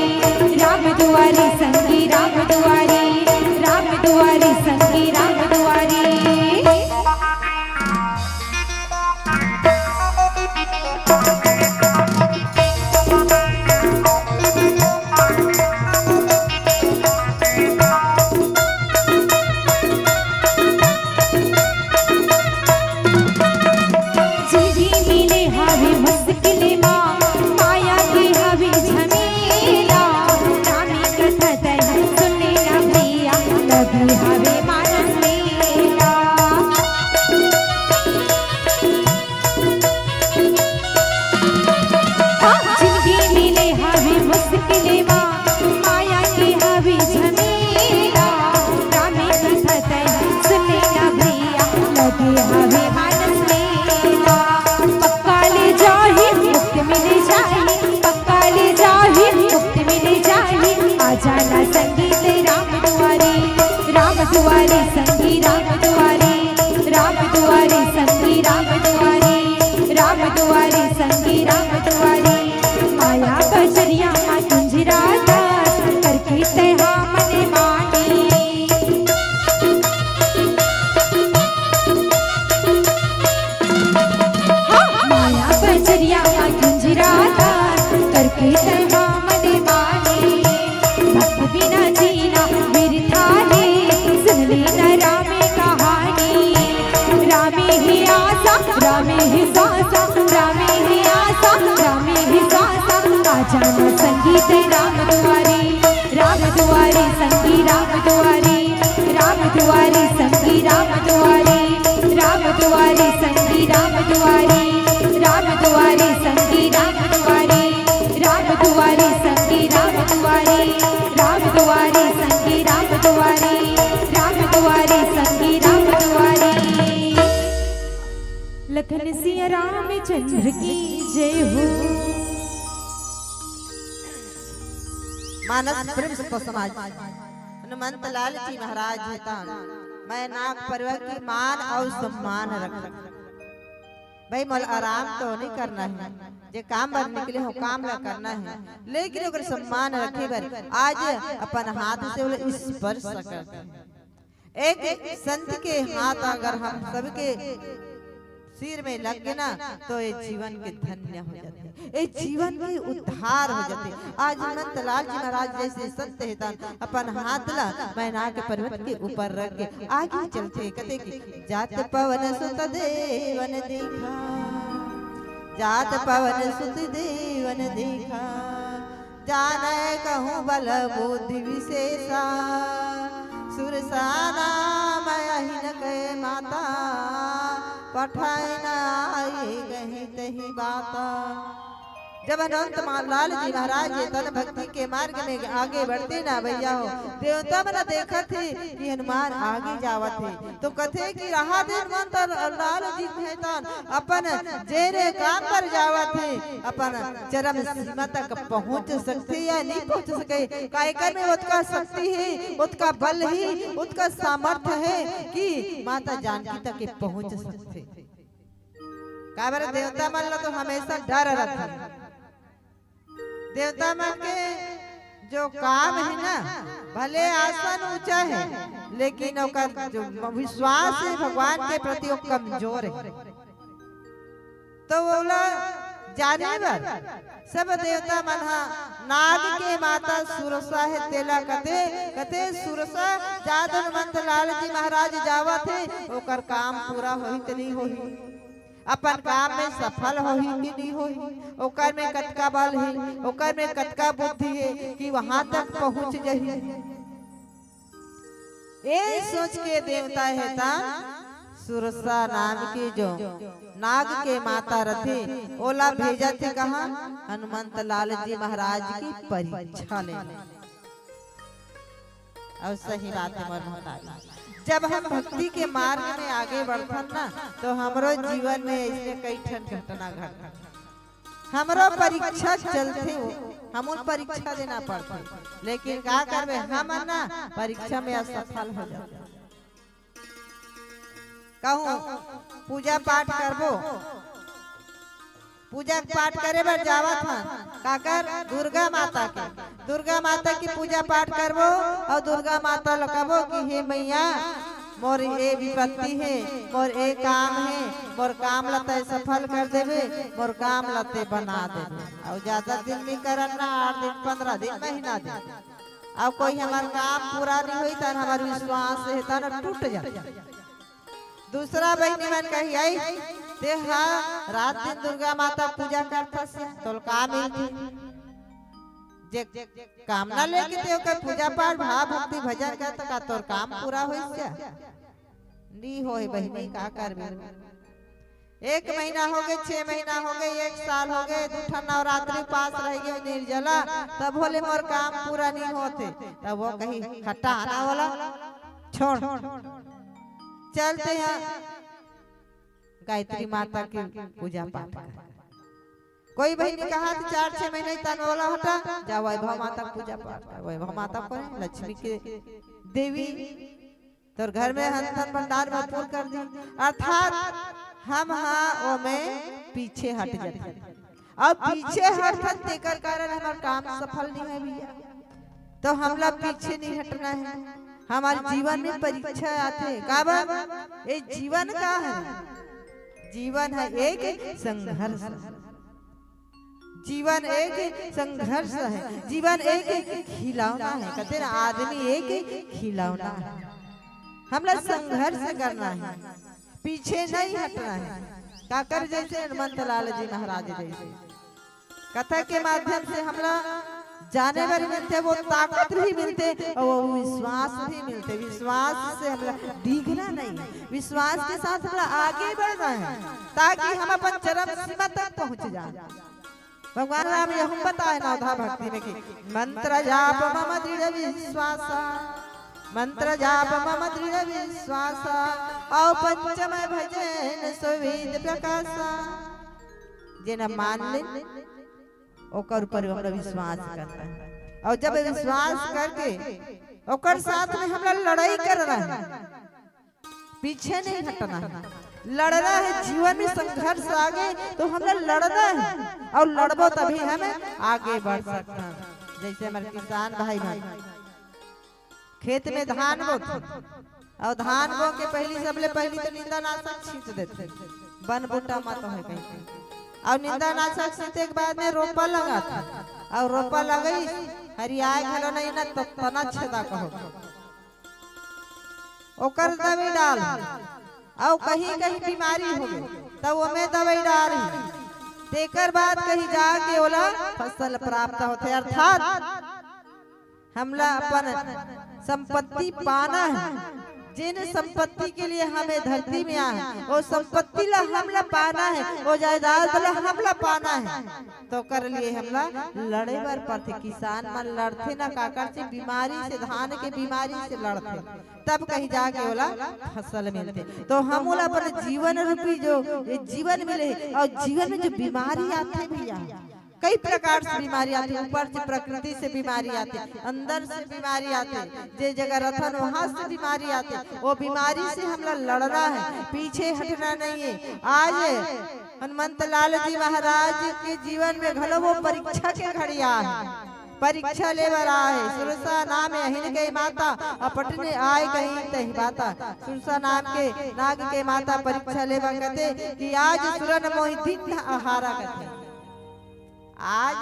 राम दुआरी संगी राम दुआरी, राम दुआरी संगी राम दुआरी। जाना संगीत राम दुआरी, राम दुआरी संगी राम दुआरी, राम दुआरी संगी राम दुआरी, राम दुआरी संगी राम दुआरी। माया बजरिया कुंजरा दास करके तहा मन मानी, माया बजरिया कुंजरा दास करके तहा मन मानी। भक्त बिना जीना बिरथा है, सुन लेना रामे कहानी। रामे ही आसा रामे ही सासा, रामे ही आसा रामे ही सासा। आ जाना संगीत राम दुआरी, राम दुआरी संगी राम दुआरी, राम दुआरी संगी राम दुआरी, राम दुआरी संगी राम दुआरी, राम दुआरी संगी राम दुआरी, राम दुआरी संगी राम दुआरी, राम दुआरी संगी राम दुआरी, राम दुआरी संगी राम दुआरी। लखन सिया रामचंद्र की जय हो। मानस प्रेम तो समाज हनुमंत लाल जी महाराज हेता मैं नाग परिवार की मान और सम्मान रख भाई मोल आराम तो नहीं करना है, जे काम बर निकले हो काम ला करना है, लेकिन अगर सम्मान रखे बर आज अपन हाथ से वो स्पर्श करते हैं। एक संत के हाथ अगर हम सबके सिर में लग गए ना तो ये जीवन के धन्य हो जाते, ये जीवन के उद्धार हो जाते। आज हनुमंत लाल जी महाराज जैसे संत हेता अपन हाथ ला मैना के पर्वत के ऊपर रख के आगे चलते कहते कि जात पवन सुत देवन देखा, जात पवन सुत देवन देखा, जाने कहूँ बल बुद्धि विशेषा, सुरसाना मैं के माता, पठाई ना आई गही तही बाता। जब अनंत लाल जी महाराज तन भक्ति के मार्ग में आगे बढ़ते ना भैया हो, देवता मना देखा थे कि हनुमान आगे जावत थे तो कथे कि रहा हनुमंत लाल जी तन अपन जेरे काम पर जावत थे, अपन चरम सीमा तक पहुंच सकते या नहीं पहुंच सके। कायकर में उसका शक्ति है, उसका बल है, उसका सामर्थ्य है कि माता जानकी तक पहुंच सकते। काबर देवता मन ला तो हमेशा डर रहता, देवता मन के जो काम है ना भले आसन ऊंचा है लेकिन ओकर जो विश्वास है भगवान के प्रति वो कमजोर है। तो बोला जाने बर सब देवता मन नाग के माता सुरसा है तेला कते कते सुरसा जाद हनुमंत लाल जी महाराज जावा थे ओकर काम पूरा होई त नहीं होई, अपन काम में सफल होही कि नहीं होही, ओकर में कतका बल है, ओकर में कतका बुद्धि है कि वहां तक पहुंच जाही। ये सोच के देवता हेता सुरसा नाम की जो नाग के माता रथे ओला भेजा थे कहा हनुमंत लाल जी महाराज की परीक्षा लेने। और सही बात है मोर, जब हम भक्ति के मार्ग में आगे बढ़थन ना तो हमरो जीवन में ऐसे कई ठन घटना घट हमरो परीक्षा चलते हो, हम परीक्षा देना पड़ता, लेकिन क्या करबे हम ना परीक्षा में असफल हो जाते। कहूँ पूजा पाठ करबो, पूजा पाठ करे बर जावत हन काकर दुर्गा माता के, दुर्गा माता की पूजा पाठ करबो और दुर्गा माता ल कहबो कि हे मैया मोर ए विपत्ति है, मोर ए काम है, मोर काम लते सफल कर देवे, मोर काम लते बना देवे। और ज्यादा दिन नहीं करना, 8 दिन 15 दिन महीना दिन, अब कोई हमार काम पूरा नहीं हुई तन हमार विश्वास है तन टूट जाए। दूसरा बहनी मन कही आई ते रात दिन दुर्गा माता पूजा करता तो काम जे कामना लेके ते ओकर पूजा पाठ भाव भक्ति भजन करता का तोर काम पूरा होई से नी होई बहनी का करबे। 1 महीना हो गए, 6 महीना हो गए, 1 साल हो गए, 2 नवरात्रि पास रह गए निर्जला, तब बोले मोर काम पूरा नहीं होते, तब वो कही हटा आना वाला छोड़ चलते हैं गायत्री माता की पूजा पाठ। कोई बहनी कहा 4-6 महीने तन वाला हटा जा वैभव माता पूजा पाठ कर, वैभव माता को लक्ष्मी के देवी तोर घर में हन भंडार में पूर्ण कर दी, अर्थात हम वो में पीछे हट जाते। अब पीछे हटत तेकर कारण हमारा काम सफल नहीं है भैया, तो हमला पीछे नहीं हटना है। हमारे जीवन में परीक्षा आते का ये जीवन का है, जीवन है एक संघर्ष, जीवन एक संघर्ष है, जीवन एक खिलौना है, कहते ना आदमी एक खिलौना है। हमला संघर्ष करना है, पीछे नहीं हटना है। काकर जैसे हनुमंत लाल जी महाराज जैसे कथा के माध्यम से हमला जाने वाले मिलते, वो ताकत भी मिलते और वो विश्वास भी मिलते। विश्वास से हमला डिगना नहीं, विश्वास के साथ हमला आगे बढ़ना है ताकि हम अपन चरम सीमा तक पहुंच जाए। भगवान राम यह बताए नवधा भक्ति में कि मंत्र जाप मम दृढ़ विश्वास, मंत्र जाप मम दृढ़ विश्वास, और पंचम भजन सुविध प्रकाश। जेना मान ले ओकर ऊपर हमरा विश्वास करना है, और जब विश्वास करके ओकर साथ में हमरा लड़ाई करना है, पीछे नहीं हटना है, लड़ना है। जीवन में संघर्ष आगे तो हमरा लड़ना है, और लड़बो तभी हम आगे बढ़ सकते हैं। जैसे हमारे किसान भाई भाई खेत में धान बोते, और धान बो के सबले पहली तो निंदानाशक छींट देते, बन बूटा मत हो कहीं, और निंदानाशक छींटे के बाद में रोपा लगा था, और रोपा लगई हरियाए खलो नहीं ना तो तना छेदा कहो ओकर दवाई डाल, और कहीं कहीं बीमारी हो गई तब वो में दवाई डाल, तेकर बाद कहीं जाके ओला फसल प्राप्त होते। अर्थात हमला अपन संपत्ति पाना है, जिन संपत्ति के लिए हमें धरती में आए वो संपत्ति ला हमला पाना है, वो जायदाद ला हमला पाना है, तो कर लिए हमला लड़े बर पड़ते। किसान मन लड़ते ना काकर से बीमारी से, धान के बीमारी से लड़ते, तब कहीं जाके ओला फसल मिलते। तो हम ओला अपन जीवन रूपी जो ये जीवन मिले, और जीवन में जो बीमारी आते भैया कई प्रकार से बीमारी आती है, ऊपर से प्रकृति से बीमारी आती है, अंदर से बीमारी आती है, जे जगह रथन वहां से बीमारी आती है। वो बीमारी से हमला लड़ना है, पीछे हटना नहीं है। आज हनुमंत लाल जी महाराज के जीवन में घलो वो परीक्षा के घड़ी आए, परीक्षा ले बर आए। सुरसा नाम है हिन के माता, अपटने आए कहीं तही बाता। सुरसा नाम के नाग के माता परीक्षा ले बर कहते कि आज सुरन मोहि दिन आहारा कहते, आज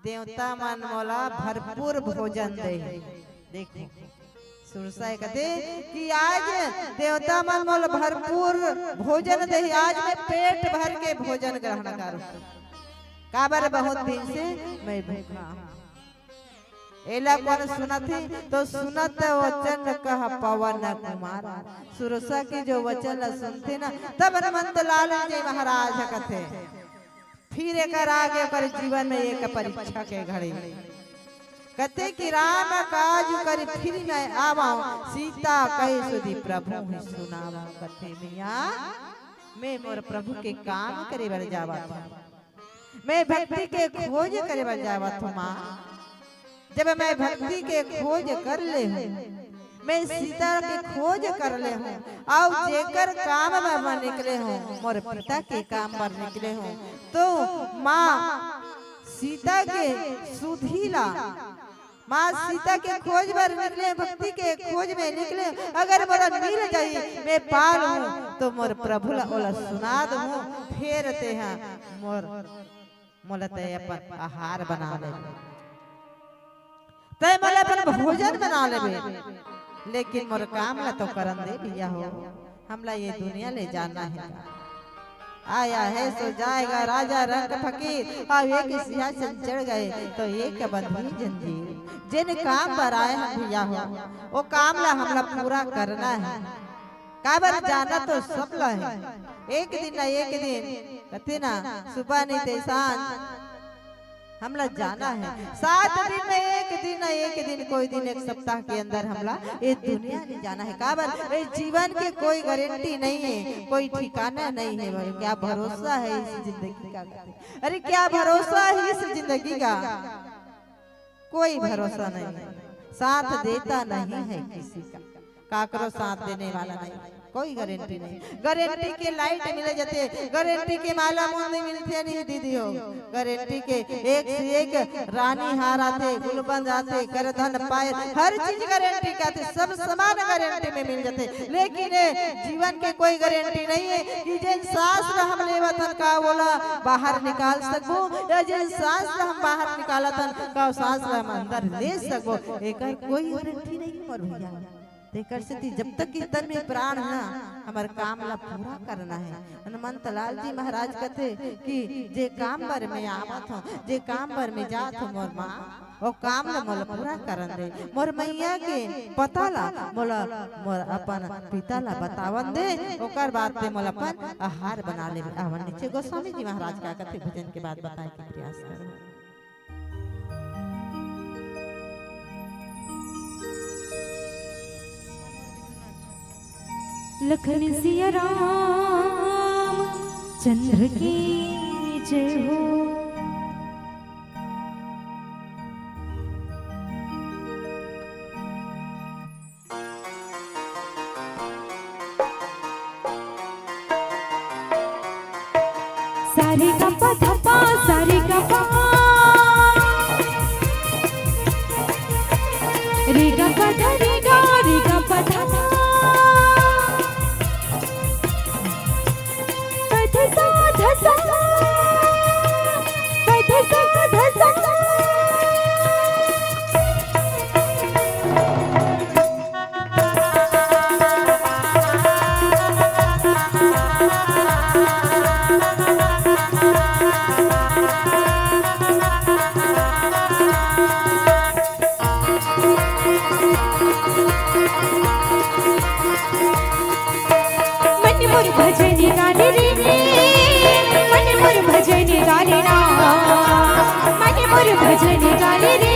देवता मन मोला भरपूर भोजन दे। देखो सुरसा कहते कि आज देवता मन मोला भरपूर भोजन दे, आज मैं पेट भर के भोजन ग्रहण करूं, काबर बहुत दिन से मैं भूखा। एला कौन सुनत है तो सुनत वचन कह पवन कुमार। सुरसा के जो वचन सुनते ना तब हनुमंत लाल जी महाराज कहते फिर एक आगे कर जीवन में एक परीक्षा के घड़ी कहते कि राम काज कर फिर मैं आवा, सीता कहे सुधी प्रभु सुनावा। कहते मिया मैं मोर प्रभु के काम करे बर जावा था, मैं भक्ति के खोज करे बर जावा था। माँ जब मैं भक्ति के खोज कर ले मैं सीता के खोज कर ले हूँ और जेकर काम में निकले हूँ मोर पिता के काम पर निकले हूँ तो माँ सीता के सुधीला माँ सीता के खोज पर निकले भक्ति के खोज में निकले अगर मोरा मिल जाई मैं पाल हूँ तो मोर प्रभु ला ओला सुना दूँ फिर ते हैं मोर मोलते अपन आहार बना ले तय मोला अपन भोजन बना लेबे लेकिन मोर काम ला तो करन दे भैया हो हमला ये दुनिया ले जाना है आया है सो जाएगा राजा रंग फकीर और एक सिंहासन चढ़ गए तो एक बंधी जंजीर जिन काम पर आए हैं भैया हो वो काम ला हमला पूरा करना है काबर जाना तो सब ला है एक दिन ना एक दिन कहते ना सुबह नहीं ते सांझ हमला जाना है 7 दिन में एक दिन कोई दिन एक सप्ताह के अंदर हमला ये दुनिया में जाना है काबर इस जीवन के कोई गारंटी नहीं है कोई ठिकाना नहीं है भाई क्या भरोसा है इस जिंदगी का अरे क्या भरोसा है इस जिंदगी का कोई भरोसा नहीं है साथ देता नहीं है किसी का काकरो साथ देने वाला नहीं कोई गारंटी नहीं गारंटी के लाइट मिले जाते गारंटी के माला मुंद मिलते नहीं दीदी हो गारंटी के एक से एक रानी हार आते गुलबंद आते करधन पाए हर चीज गारंटी का आते सब समान गारंटी में मिल जाते लेकिन जीवन के कोई गारंटी नहीं है कि जिन सांस हम लेवतन का बोला बाहर निकाल सकबो या जिन सांस हम बाहर निकालतन का सांस हम अंदर ले सकबो एकर कोई गारंटी नहीं मोर भैया देकर से जब तक इस तन में प्राण है हमारे काम ला पूरा करना है हनुमंत लाल जी महाराज कहते कि जे काम पर में आवत हो जे काम पर में जात हो मोर माँ वो काम ला मोला पूरा करन दे मोर मैया के पता ला मोला मोर अपन पिता ला बतावन दे ओकर बाद पे मोला अपन आहार बना ले आवन नीचे गोस्वामी जी महाराज का कहते भजन के बाद बताए के प्रयास करो लखन सिया राम चंद्र की जय हो सारे का पा सारे का पा रे गा पा रे गा पा भजन गाने रे मन मोर भजन गाने ना मन मोर भजन गाने रे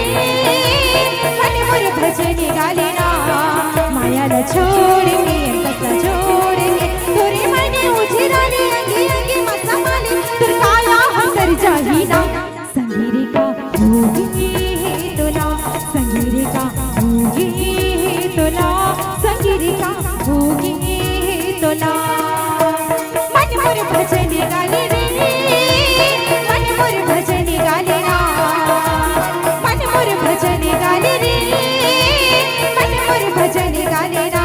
मन मोर भजन गाने ना माया ला छोड़ के अंकसला छोड़ के तोरे मने उछराले अंगे अंगे मसा माले तुर काया हंगर जाही ना संगीरे का होगी तोला संगीरे का होगी तोला संगीरे का होगी तोला मोर भजन गाले रे मन मोर भजन गाले ना मन मोर भजन गाले रे मन मोर भजन गाले ना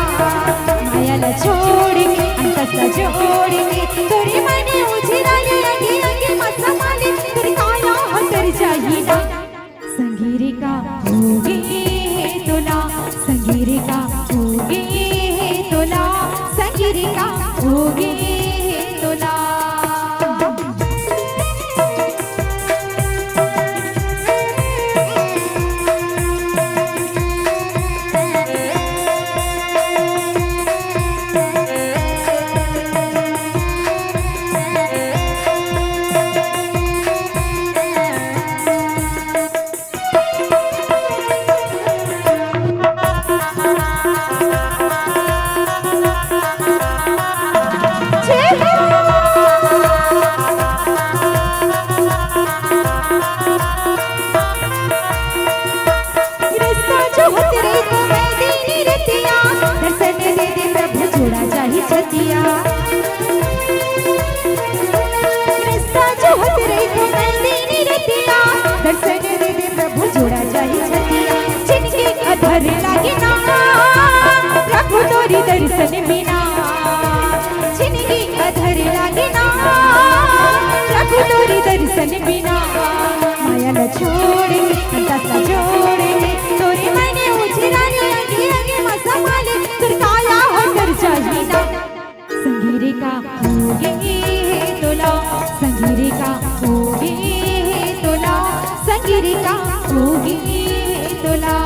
माया ला छोड़ के अंकसला जोड़ के तोरे मने उछराले अंगे अंगे मसा माले तुर काया हंगर जाही ना संगीरे का होगे तोला संगीरे का होगे तोला संगीरे का होगे तोला रास्ता जो हतरे को मैं देनी रतिया दर्शन दे दे प्रभु जोड़ा जाए छतिया जिनके अधर लागे ना प्रभु तोरी दर्शन बिना जिनके अधर लागे ना प्रभु तोरी दर्शन बिना माया न छोड़े दसा जोड़े तोरे मैंने उजरानी आगे आगे मसा माले तुर काया हो कर चाहिना संगीरे का होगे तोला संगीरे का होगे तोला संगीरे का होगे तोला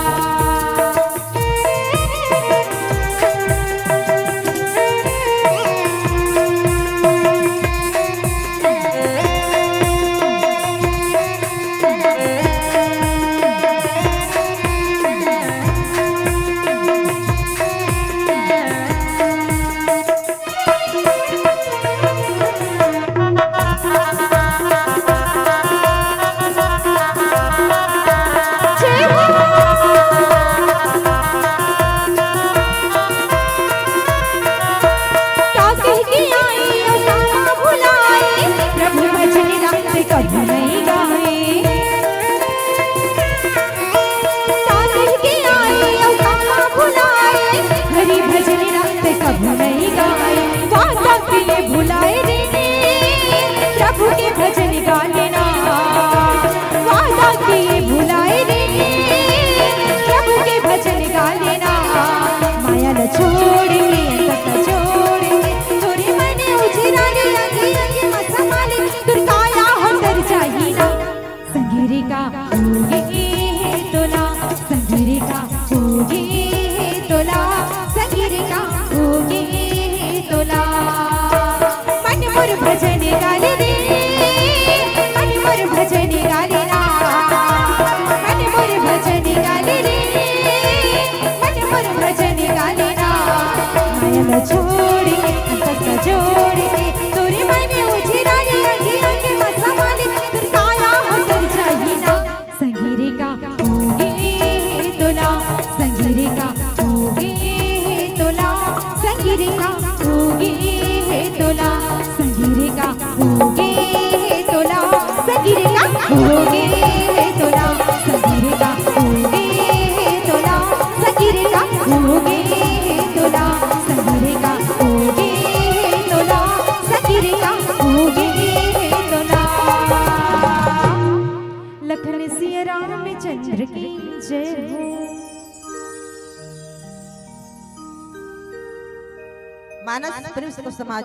मानस प्रिंस को समाज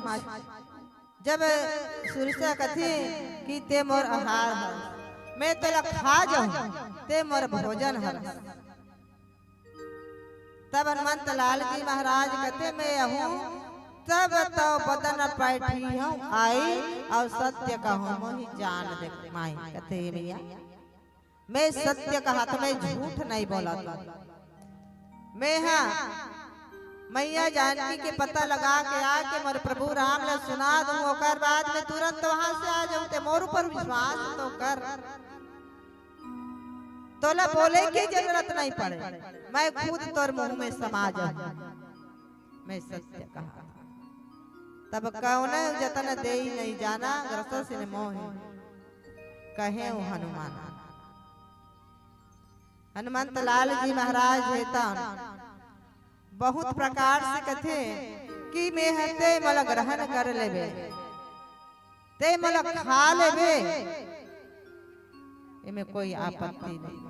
जब सुरसा कथी कि ते मोर आहार है मैं तेरा खा जाऊं ते मोर भोजन है तब हनुमंत लाल जी महाराज कहते मैं हूँ तब तो बदन बैठी हूँ आई और सत्य कहूँ मोहि जान दे माई कहते भैया मैं सत्य कहा तो मैं झूठ नहीं बोला था मैं हाँ मैया जानकी के पता लगा के आके मोर प्रभु राम ने सुना दूं ओकर बाद में तुरंत वहां से आ जाऊं ते मोर ऊपर विश्वास तो कर तोला बोले की जरूरत नहीं पड़े मैं खुद तोर मुंह में समा जाऊं मैं सत्य कहा तब कौन जतन दे ही नहीं जाना ग्रस्त से मोह कहे हनुमान हनुमंत लाल जी महाराज हेता बहुत प्रकार से कथे कि मैं हते मला ग्रहण कर लेबे ते मला खा लेबे एमे कोई आपत्ति नहीं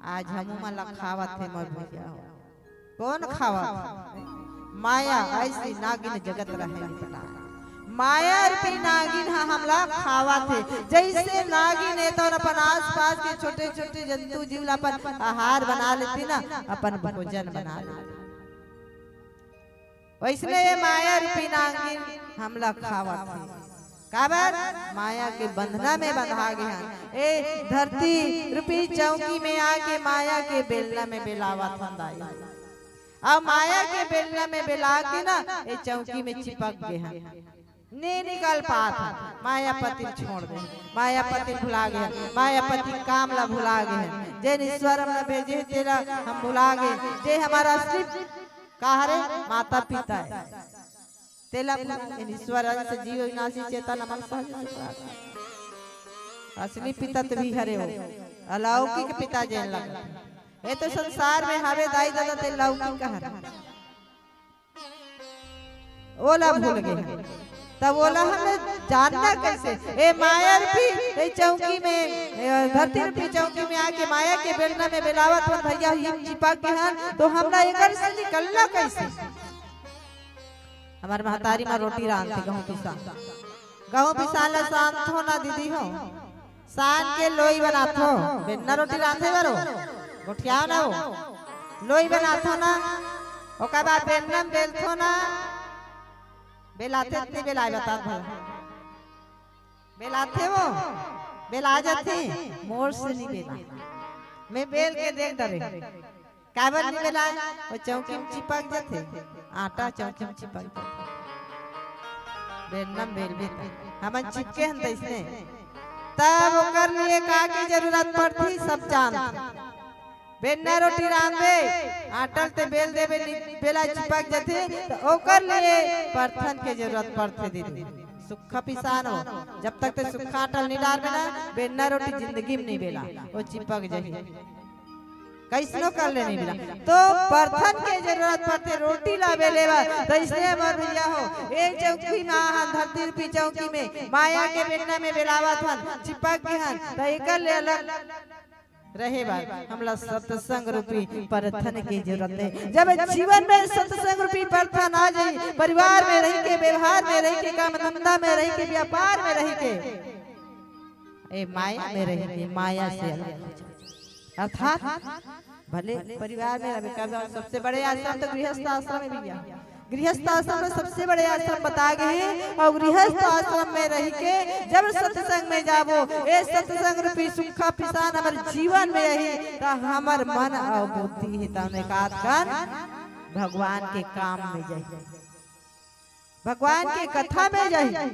आज हम मला खावत थे मर भैया कौन खावत माया ऐसी नागिन जगत रहे पता माया रूपी नागिन हमला खावा थे जैसे नागिन है तो अपन आस पास के छोटे छोटे जंतु जीवला पर आहार बना लेती ना अपन भोजन बना लेती वैसने ये माया रूपी नागिन हमला खावा थे काबर माया के बंधना में बंधा गया ए धरती रूपी चौकी में आके माया के बेलना में बेलावा फंदाई अब माया के बेलना में बेला के ना ये चौकी में चिपक गए ने निकल पाता मायापति छोड़ दे मायापति भुला गया मायापति काम ला भुला गए जे ईश्वर हमने भेजे तेरा हम भुला गए जे हमारा सिर्फ कहा रे माता पिता है तेला ईश्वर अंश जीव विनाशी चेतन अमर सहज असली पिता भी हरे हो अलौकिक पिता जैन लगा ये तो संसार में हवे दाई दादा ते लौकिक हर ओला भूल गए तब बोला हमें जानना कैसे ए माया रूपी ए चौकी में धरती रूपी चौकी में आके माया के बेलना में बेलावत पर भैया हिम चिपक के हन तो हमरा एकर से निकलना कैसे हमार महतारी में रोटी रांधते गहूं पिसान ला शांत हो ना दीदी हो सान के लोई बनात हो बेलना रोटी रांधे बरो गोठिया ना हो लोई बनात हो ना ओका बाद बेलना बेलथो ना बेलाते इतनी बेलाए बता भला बेलाते वो बेला जाते मोर से नहीं बेला मैं बेल के देख डरे काबर नहीं बेला वो चौकी में चिपक जाते आटा चौकी में चिपक जाते बेलना बेल बेल हमन चिपके हन इसने तब ओकर लिए का की जरूरत पड़ती सब जानते बेलना रोटी रांधे आटल ते बेल देवे बेला चिपक जाते तो ओकर लिए परथन के जरूरत पड़ते दीदी सुखा पिसान हो जब तक ते सुखा आटल नहीं डाल ना बेलना रोटी जिंदगी में नहीं बेला वो चिपक जाही कैसनो कर ले नहीं बेला तो परथन के जरूरत पड़ते रोटी ला बेलेवा तो इसलिए हमर भैया हो एक चौकी में हन धरती रूपी चौकी में माया के बेलना में बेलावत हन चिपक के हन तो एकर ले अलग रहे बात हमला सत्संग रूपी परथन की जरूरत है जब जीवन में सत्संग रूपी परथन आ जाए परिवार में रह के व्यवहार में रह के काम धंधा में रह के व्यापार में रह के ए माया में रह के माया से अर्थात भले परिवार में रहे कब सबसे बड़े आश्रम तो गृहस्थ आश्रम में भी गृहस्थ आश्रम में सबसे बड़े आश्रम बता गए और गृहस्थ आश्रम में रह के जब सत्संग में जाबो ए सत्संग रूपी सुखा पिसान हमर जीवन में यही तो हमर मन और बुद्धि है तने कात कर भगवान के काम में जाई भगवान के कथा में जाई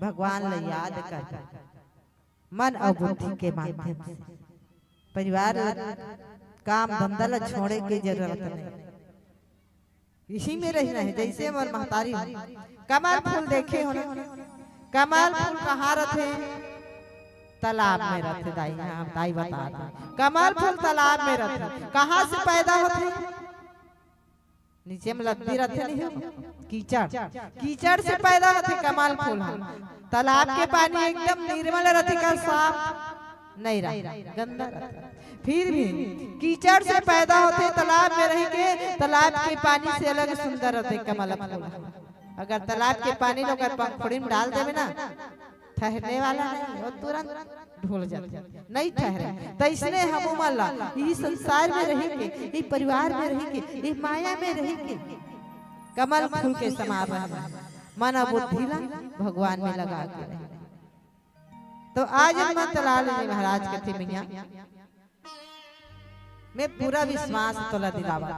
भगवान ले याद कर मन और बुद्धि के माध्यम से परिवार काम धंधा ला छोड़े की जरूरत नहीं इसी में रहना है जैसे हमारे महतारी कमल फूल देखे हो कमल फूल कहाँ रहते तालाब में रहते दाई दाई बता कमल फूल तालाब में रहते कहाँ से पैदा होते नीचे में लद्दी रहते नहीं कीचड़ कीचड़ से पैदा होते कमल फूल तालाब के पानी एकदम निर्मल रहते का साफ नहीं रहा गंदा रहता फिर भी कीचड़ से पैदा होते तालाब में रह के तालाब के पानी से अलग सुंदर रहते कमल फूल अगर तालाब के पानी लोग पंखुड़ी में डाल देवे ना ठहरने वाला नहीं वो तुरंत ढूल जाता नहीं ठहरे तो इसलिए हम उमला ये संसार में रह के ये परिवार में रह के ये माया में रह के कमल फूल के समान रहा मन बुद्धि ला भगवान में लगा के तो आज मत लाल जी महाराज के थे मैया मैं पूरा विश्वास तोला दिलावा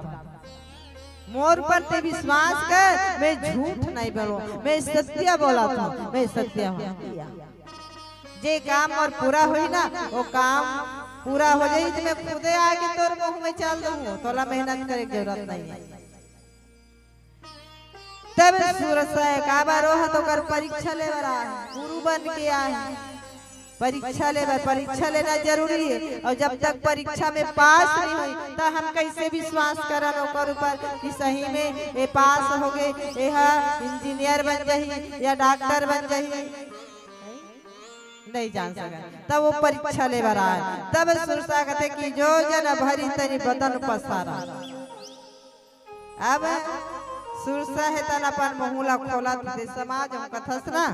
मोर पर ते विश्वास कर मैं झूठ नहीं बोलो मैं सत्य बोला था मैं सत्य हूँ जे काम और पूरा हुई ना वो काम पूरा हो जाए तो मैं खुदे आके तोर मुंह में चल दूँ तोला मेहनत करे की जरूरत नहीं है तब सूरज से काबा रोह तो कर परीक्षा ले बरा गुरु बन के आए परीक्षा लेना जरूरी है और जब तक परीक्षा में पास नहीं हुई तो हम कैसे विश्वास करन ओकर ऊपर कि सही में ये पास हो गए यह इंजीनियर बन जाही या डॉक्टर बन जाही नहीं जान सका तब वो परीक्षा ले रहा है तब सुरसा कहते कि जो जन भरी तनी बदन पसारा अब सुरसा है तन अपन बहुला खोला दे समाज हम कथस ना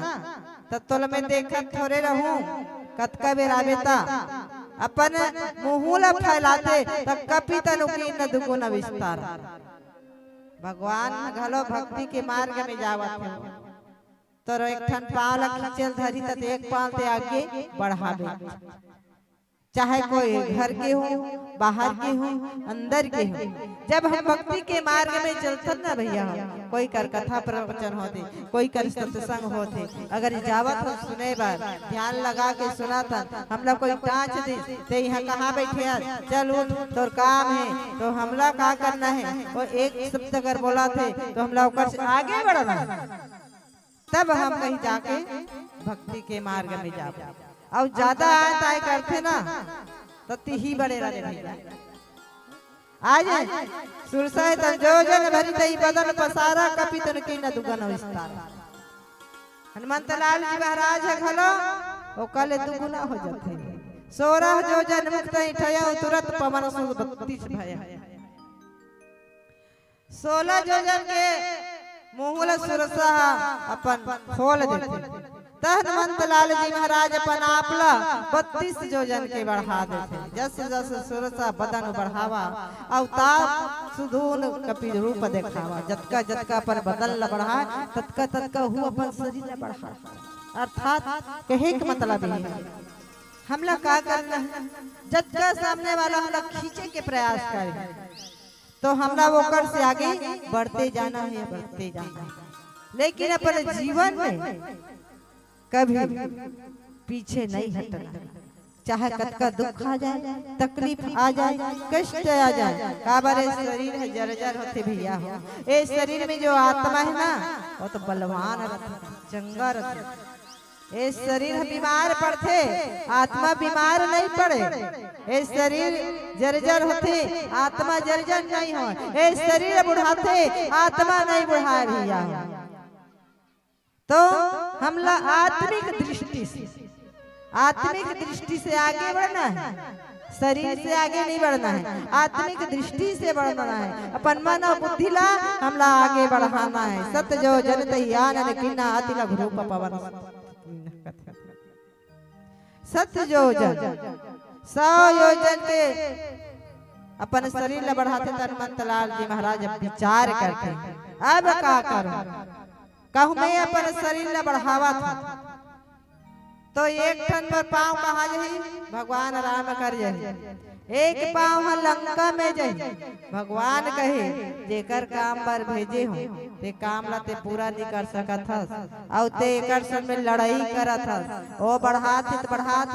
तत्तोल में देखत थोड़े रहूं कतका बेरा बेता अपन मुहुला फैलाते तब कपी तनुकी न दुगुन विस्तार भगवान घलो भक्ति के मार्ग में जावत है तो एक ठन पाव ला खींचल धरी तत एक पाव ते आगे बढ़ावे चाहे कोई घर के हो, बाहर के हो, अंदर के हो। जब हम भक्ति के मार्ग में चलते ना भैया, कोई कर कथा प्रवचन होते, कोई कर सत्संग होते, अगर जावत हो सुने बार ध्यान लगा के सुना था, हमला कोई टाँच दे ते यहाँ कहाँ बैठे हैं, चल उठ तोर काम है, तो हमला का करना है, वो एक शब्द अगर बोला थे तो हमला ऊपर से आगे बढ़ना, तब हम कहीं जाके भक्ति के मार्ग में जाओ। और ज्यादा आय करते ना तो ही बड़े रहे भैया। आज सुरसा तो जो जन भरी तई बदन पसारा कपि तन की न दुगन विस्तार। हनुमंत लाल जी महाराज है खलो ओ कल दुगुना हो जाते। 16 जो जन मुक्त ठया तुरंत पवन सुध 32 भय। 16 जो जन के मुहुल सुरसा अपन खोल देते। हनुमंत लाल जी महाराज अपन आपला 32 जोजन के बढ़ा देते। जस जस सुरसा बदन बढ़ावा अवतार सुधून कपि रूप देखावा। जतका जतका पर बदन ल बढ़ा ततका ततका हु अपन शरीर ल बढ़ा। अर्थात कहे के मतलब है हमला का करना है, जतका सामने वाला हमला खींचे के प्रयास करे तो हमला वो कर से आगे बढ़ते जाना है, बढ़ते जाना है। लेकिन अपने जीवन में कभी पीछे नहीं हटना। चाहे कतका दुख आ जाए, तकलीफ आ जाए, कष्ट आ जाए, काबर शरीर है जर्जर होते भैया हो। ए शरीर में जो आत्मा है ना वो तो बलवान रहता, चंगा रहता। ए शरीर बीमार पड़ते, आत्मा बीमार नहीं पड़े। ए शरीर जर्जर होते, आत्मा जर्जर नहीं हो। ए शरीर बुढ़ाते, आत्मा नहीं बुढ़ाए भैया। तो हमला आत्मिक दृष्टि से आगे बढ़ना है, शरीर से आगे नहीं बढ़ना है, आत्मिक दृष्टि से बढ़ना है। अपन मन और बुद्धि ला हमला आगे बढ़ाना है। सत जो जन तैयान किन्ना अतिला रूप पवन। सत जो जन 100 योजन के अपन शरीर ला बढ़ाते। हनुमंत लाल जी महाराज विचार करके अब का करूं, कहूँ मैं अपन शरीर ला बढ़ावा था तो एक ठन पर पाँव कहा जाही भगवान राम कर जाही। एक पाँव लंका में जाही। भगवान कहे जेकर काम पर भेजे हो ते काम ला ते पूरा नहीं कर सकत हस और ते एकर संग में लड़ाई करत हस। ओ बढ़ाते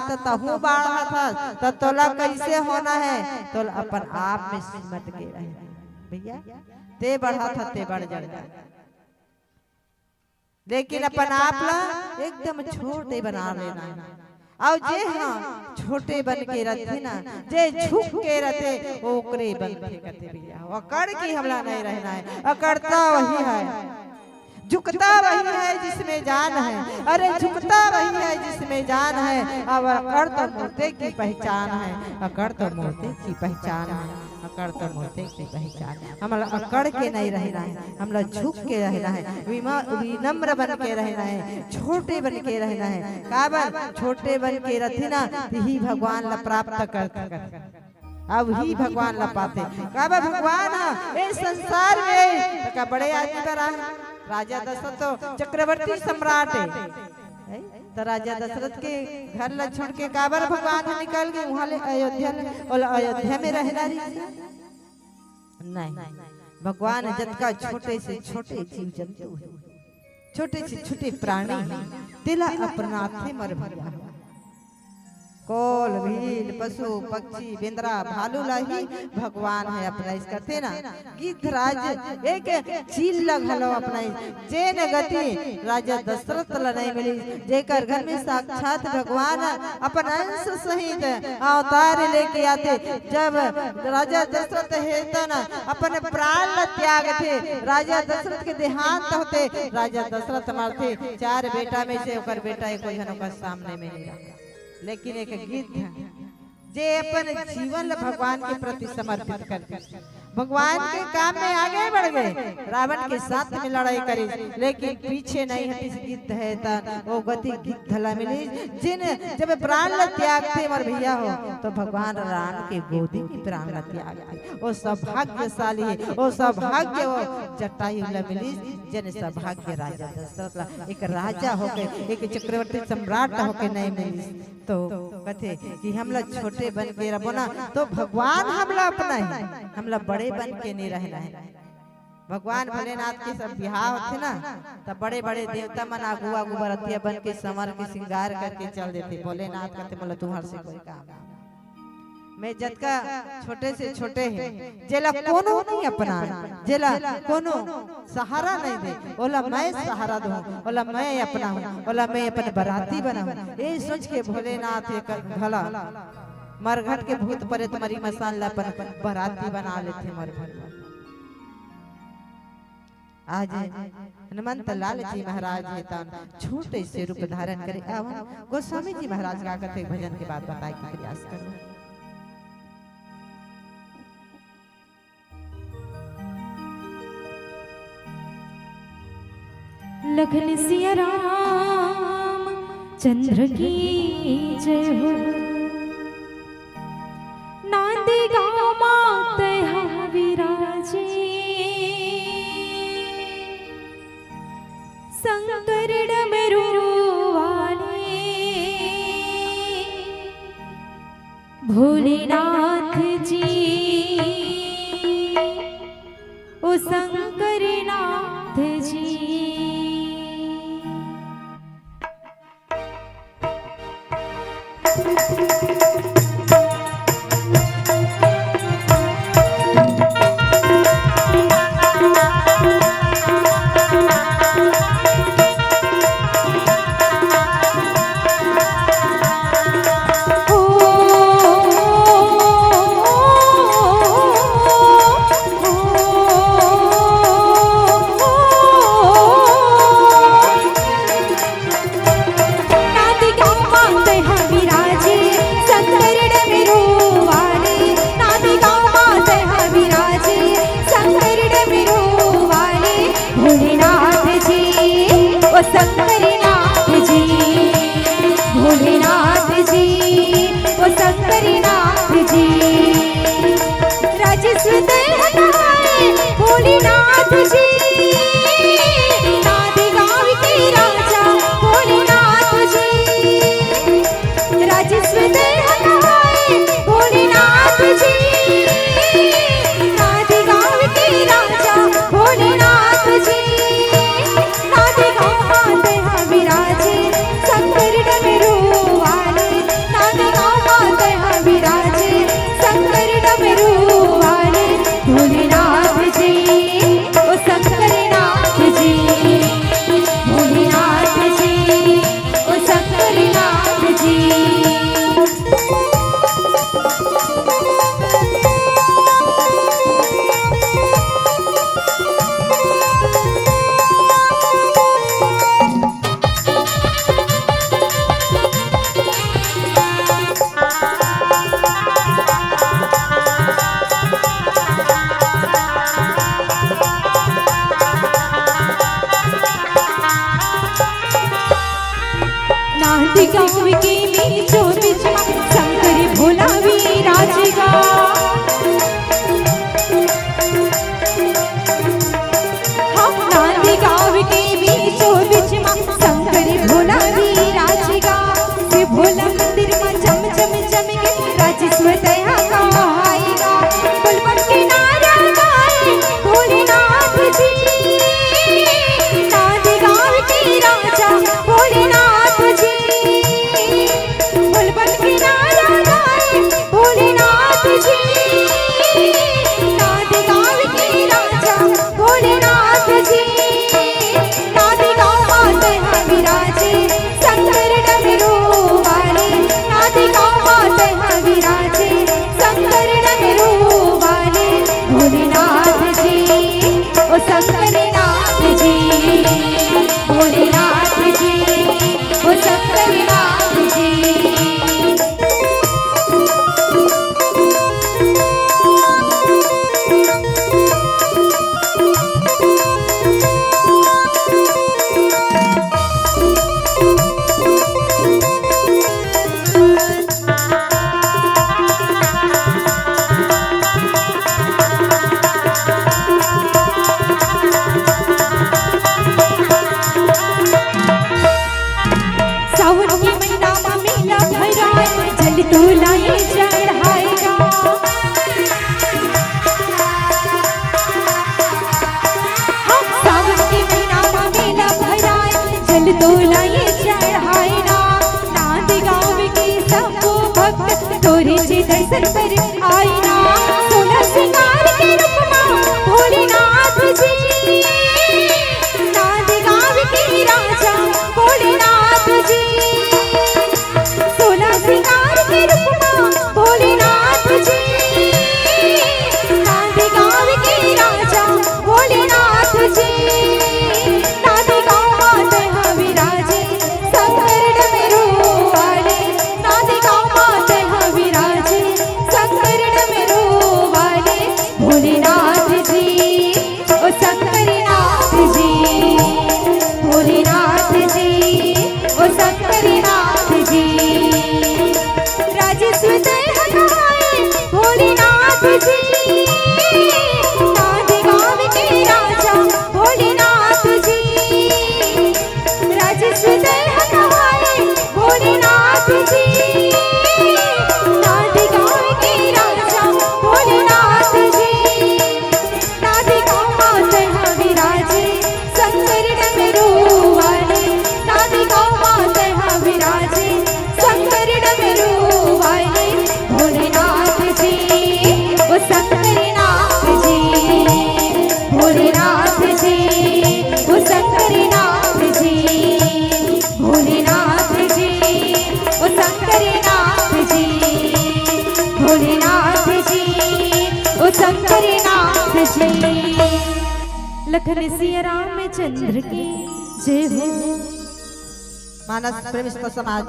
तो तहु बढ़त हस तो तोला कैसे होना है। तो अपन आप में सिमट के रहे भैया, ते बढ़ा था ते बढ़ जाए। लेकिन अपन आप ला एकदम छोटे बना लेना है। और जे हाँ छोटे बन के रहते ना, जे झुक के रहते ओकरे बन के कहते भैया। अकड़ की हमला नहीं रहना है, अकड़ता वही है, झुकता वही है जिसमें जान है। अरे झुकता वही है जिसमें जान है। अब अकड़ तो मूर्ति की पहचान है, अकड़ तो मूर्ति की पहचान है, अकड़ तो मूर्ति की पहचान। हमला अकड़ के नहीं रहना है, हमला झुक के रहना है, विनम्र बन के रहना है, छोटे बन के रहना है। काबर छोटे बन के रहते ना ही भगवान ला प्राप्त करते। अब ही भगवान ला पाते। काबर भगवान इस संसार में का बड़े आदमी पर राजा दशरथ तो चक्रवर्ती सम्राट है। तो राजा दशरथ के घर ला छोड़ के काबर भगवान निकल गए वहां ले अयोध्या में रहना नहीं। भगवान जतका छोटे से छोटे जीव जंतु है, छोटे से छोटे प्राणी है, तिला अपनाथे मर भैया। कोल भील पशु पक्षी बेंद्रा भालू लाही भगवान है अपना इस करते ना। गिद्धराज एक चील लगलो अपना जेन गति राजा दशरथ ला नहीं मिली, जेकर घर में साक्षात भगवान अपन अंश सहित अवतार लेके आते। जब राजा दशरथ हेतन ना अपन प्राण ला त्याग थे, राजा दशरथ के देहांत होते, राजा दशरथ मरते। 4 बेटा में से ओकर बेटा एक जन का सामने में नहीं रहा। लेकिन एक गिद्ध जे अपन जीवन भगवान के प्रति समर्पित करते भगवान के काम में आगे बढ़ गए, रावण के साथ में लड़ाई करी, लेकिन पीछे नहीं हटी। गिद्ध है तन वो गति गिद्धला मिली, जिन जब प्राण ल त्यागते मर भैया हो तो भगवान राम के गोदी की प्राण ल त्यागते। वो सौभाग्यशाली है, वो सौभाग्य वो जटायु ल मिली, जन सौभाग्य राजा दशरथ एक राजा होके एक चक्रवर्ती सम्राट होके नहीं मिली। तो कहते कि हम लोग छोटे बन के रहो ना तो भगवान हमला अपना ही, हमला बड़े बन के नहीं रहना है। भगवान भोलेनाथ के सब बिहार होते ना तब बड़े बड़े देवता मन आगू आगू बरतिया बन के समर के श्रृंगार करके चल देते। भोलेनाथ कहते बोले तुम्हारे से कोई काम नहीं। मैं जत का छोटे से छोटे है जेला कोनो नहीं अपना, जेला कोनो सहारा नहीं दे, बोला मैं सहारा दूं, बोला मैं अपना हूं, बोला मैं अपने बराती बना हूं। ये सोच के भोलेनाथ एक भला मरघट के भूत परे तुम्हारी मसान ला पर बराती बना लेते मर भर। आज हनुमंत लाल जी महाराज है तान छोटे से रूप धारण करे आवन गोस्वामी जी महाराज का कहते भजन के बाद बताए के प्रयास करो। लखन सिया राम चंद्र की जय हो, नांदी गाँव मात विराजे, शंकर डमरू वाले भोलेनाथ जी, ओ शंकर नाथ जी। शंकरनाथ जी, भोलेनाथ जी, ओ शंकरनाथ जी, राजस्व दयाए भोलेनाथ जी, नाद गाँव के राजा भोलेनाथ जी, राजस्व दयाए भोलेनाथ जी, नाद गाँव के राजा भोलेनाथ जी, नाद गाँव दर पर आईना सोलह सिंगार के रुकमा भोलेनाथ जी नांद गाँव के राजा भोलेनाथ जी सोलह सिंगार के रुकमा भोलेनाथ जी नांद गाँव के राजा भोलेनाथ जी नांद गाँव माते हाँ विराजे संकट में रोवाले नांद गाँव माते हाँ विराजे संकट में रोवाले भोलेनाथ जी ओ शंकरनाथ जी भोलेनाथ जी ओ शंकरनाथ जी राजस्व हटाए भोलेनाथ जी नांद गाँव के राजा भोलेनाथ जी राजस्व हटाए भोलेनाथ जी नांद गाँव के राजा भोलेनाथ जी नांद गाँव माते हाँ विराजे संकट में रोवाले नांद गाँव माते हाँ विराजे संकट में रोवाले भोलेनाथ जी ओ शंकरनाथ जी भोलेनाथ जी ओ शंकरनाथ जी भोलेनाथ जी ओ शंकरनाथ जी भोलेनाथ जी ओ शंकरनाथ जी लखन सिया रामचंद्र की जय हो। मानस प्रेमिष्ठ समाज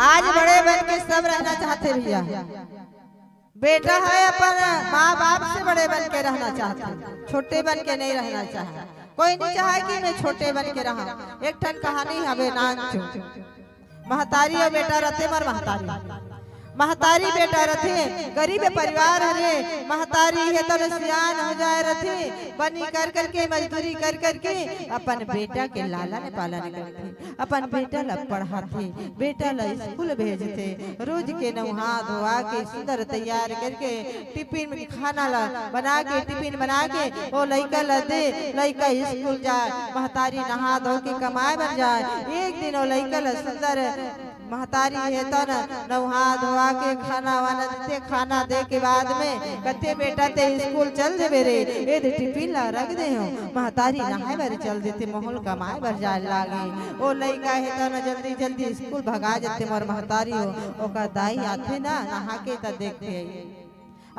आज बड़े बन के सब रहना चाहते भैया। बेटा है अपन माँ बाप से बड़े बन के रहना चाहते, छोटे बन के नहीं रहना चाहता। कोई नहीं चाहे कि मैं छोटे बन के रहा। एक ठन कहानी हवे नानचो महतारी और बेटा रहते मर महतारी बेटा रथे गरीब परिवार हरे महतारी है तो सियान हो जाए रथे बनी कर करके मजदूरी कर करके अपन बेटा के लालन पालन करते अपन बेटा ला पढ़ाते बेटा ला स्कूल भेजते रोज के नहा धोआ के सुंदर तैयार करके टिफिन में खाना ला बना के टिफिन बना के वो लड़का ला दे लड़का स्कूल जाए महतारी नहा धो के कमाए बन जाए। एक दिन वो लड़का ला सुंदर महतारी है तो नहा धोआ के खाना वाना देते खाना दे के बाद में कते बेटा ते स्कूल चल देवे रे ए दे टिफिन ला रख दे हो महतारी नहाए बर चल देते मोहल कमाए बर जाए लागे ओ लइका है तो जल्दी जल्दी स्कूल भगा जाते मोर महतारी हो ओका दाई आथे ना नहा के त देखते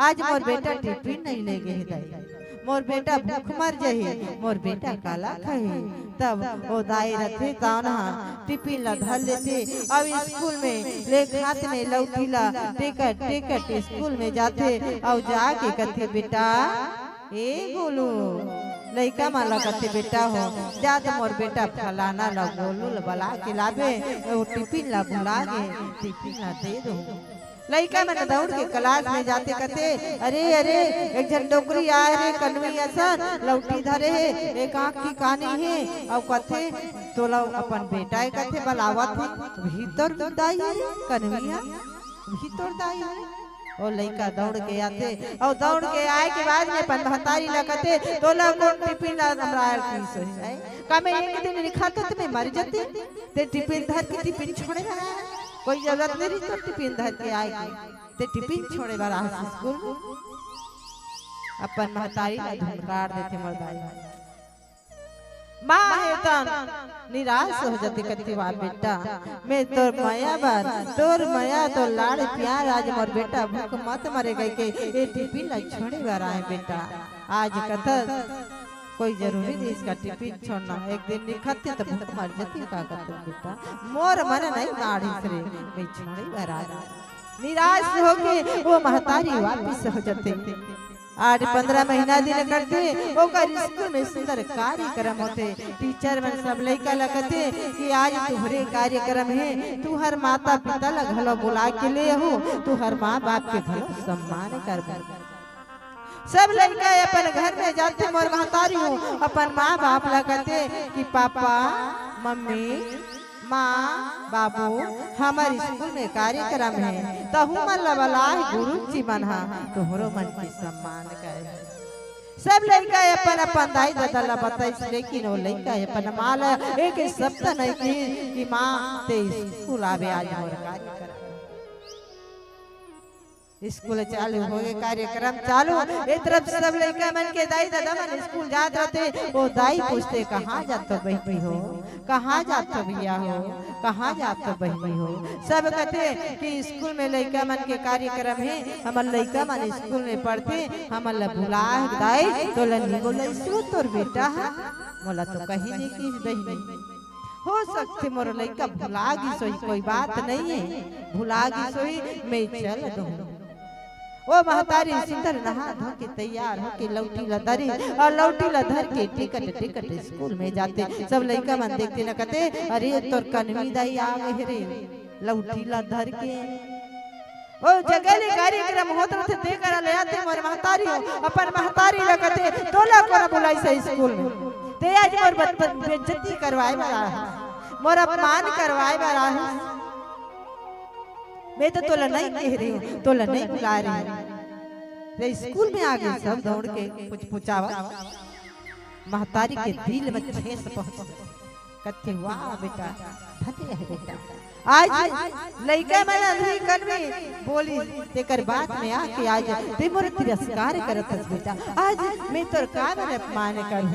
आज मोर बेटा टिफिन नहीं ले गए दाई मोर बेटा भूख मर जाही मोर बेटा काला खाही तब वो दाई रथे ताना टिफिन ला धर लेते अब स्कूल में ले हाथ में लौटी ला टिकट टिकट स्कूल में जाते और जाके कहते बेटा ए गोलू लइका माला कहते बेटा हो जात मोर बेटा फलाना ला गोलू ला बला के लावे वो टिफिन ला बुला के टिफिन ला दे दो। लइका मैंने दौड़ के क्लास में जाते कहते अरे अरे एक जन डोकरी आए रे कन्वी असन लौटी धरे है एक आँख की कानी है और कहते तो लो अपन बेटा है कहते बलावत है भीतर दाई है कन्विया भीतर दाई है और लइका दौड़ के आते और दौड़ के आए के बाद में अपन महतारी लगते तो लो कौन टिफिन ला हमरा की सोई का मैं एक दिन लिखा तो मैं मर जाती ते टिफिन धर के टिफिन छोड़े रहा कोई जरूरत नहीं तो टिफिन धर के आएगी ते टिफिन छोड़े बार स्कूल अपन महतारी ला धुनकार देते मर्दाई माँ है तन निराश हो जाती कहती वाह बेटा मैं तोर माया बार तोर माया तो लाड़ प्यार आज मोर बेटा भूख मत मरे गई के ये टिफिन ला छोड़े बार आए बेटा आज कथा कोई जरूरी नहीं इसका टिफिन छोड़ना एक दिन निखते तो भूख मर जाती का करते बेटा मोर मन नहीं नाड़ी से मैं छोड़े बार आ निराश होके वो महतारी वापस हो जाते 8-15 महीना दिन करते ओकर स्कूल में सुंदर कार्यक्रम होते टीचर मन सब लइका लगते कि आज तुहरे कार्यक्रम है तू हर माता पिता ला घलो बुला के ले हो तू हर माँ बाप के घलो सम्मान कर सब लड़का अपन घर में जाते मोर महतारी हो अपन माँ बाप लगते कि पापा मम्मी माँ बाबू हमारे स्कूल में कार्यक्रम है तो हमर लबलाय गुरु जी बना तोहरो मन की सम्मान करे सब लड़का अपन अपन दाई दादा ला बताइस लेकिन वो लड़का अपन माल एक सप्ताह नहीं कि माँ ते स्कूल आवे आज मोर कार्यक्रम स्कूल चालू हो गए, कार्यक्रम चालू। एक तरफ सब लड़का मन के दाई दादा मन स्कूल जात रहते, वो दाई पूछते कहाँ जात हो बहनी हो, कहाँ जात हो भैया हो, कहाँ जात हो बहनी हो। सब कहते कि स्कूल में लड़का मन के कार्यक्रम है, हमार लड़का मन स्कूल में पढ़ते, हमार भुला दाई तो लनी बोला इसरो तोर बेटा है, मोला तो कहीं नहीं की बहनी हो सकते मोर लड़का भुला गी सोई, कोई बात नहीं है, भुला गी सोई मैं चल दूं। वो महतारी सुंदर नहा धो के तैयार हो के लौटी ला धरी और लौटी ला धर के टिकट स्कूल में जाते। सब लड़का मन देखते न कहते अरे तोर कन्वी दाई आ गए रे, लौटी ला धर के ओ जगह कार्यक्रम होत रहते देकर ले आते मोर महतारी हो, अपन महतारी ला कहते तोला कोरा बुलाई से स्कूल में ते आज मोर बेइज्जती करवाए वाला है, मोर अपमान करवाए वाला है। मैं तो तोला नहीं कह रही हूँ, तोला नहीं बुला रही हूँ। स्कूल में आ गए सब दौड़ के कुछ पूछावा, महतारी के दिल में ठेस पहुंच कहते वाह बेटा धन्य है बेटा। आज लड़का मन अंधी कन में बोली तेकर बात में आके आज ते मोर तिरस्कार करत बेटा, आज मैं तोर का मन अपमान करू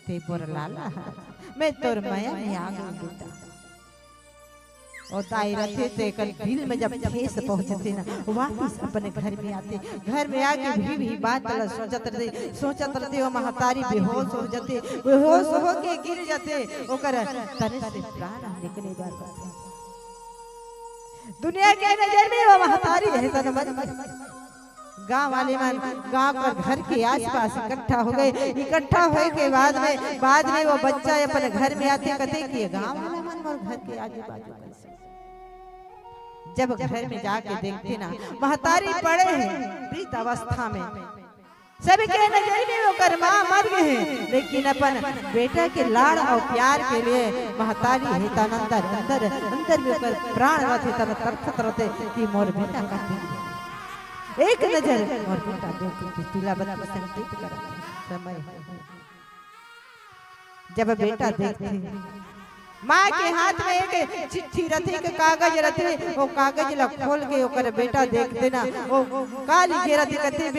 ते मोर लाला मैं तोर माया में आ गई बेटा। और दाई रथे ते कल दिल में जब ठेस पहुंचते ना वापस अपने घर में आते, घर में आके भी बात सोचत रहते वो महतारी बेहोश हो जाते, बेहोश हो के गिर जाते, ओकर तने से प्राण निकले बार दुनिया के नजर में वो महतारी है तन मन। गांव वाले मन गांव पर घर के आसपास इकट्ठा हो गए, इकट्ठा होए के बाद में वो बच्चा अपने घर में आते कहते कि गांव वाले मन और घर के आजू बाजू कैसे। जब घर में जाके देखते ना महतारी पड़े हैं वृद्ध अवस्था में, सबके नजर में वो कर मां मर गए हैं, लेकिन अपन बेटा के लाड़ और प्यार के लिए महतारी है तन अंदर अंदर अंदर में कर प्राण रहते तन तरफत रहते कि मोर बेटा का एक नजर मोर बेटा देख के तुला बता संकेत कर समय जब बेटा देखते माँ के हाथ में एक चिट्ठी रथे के कागज रथे, वो कागज ला खोल के ओकर बेटा देखते ना वो का लिखे रथे कहते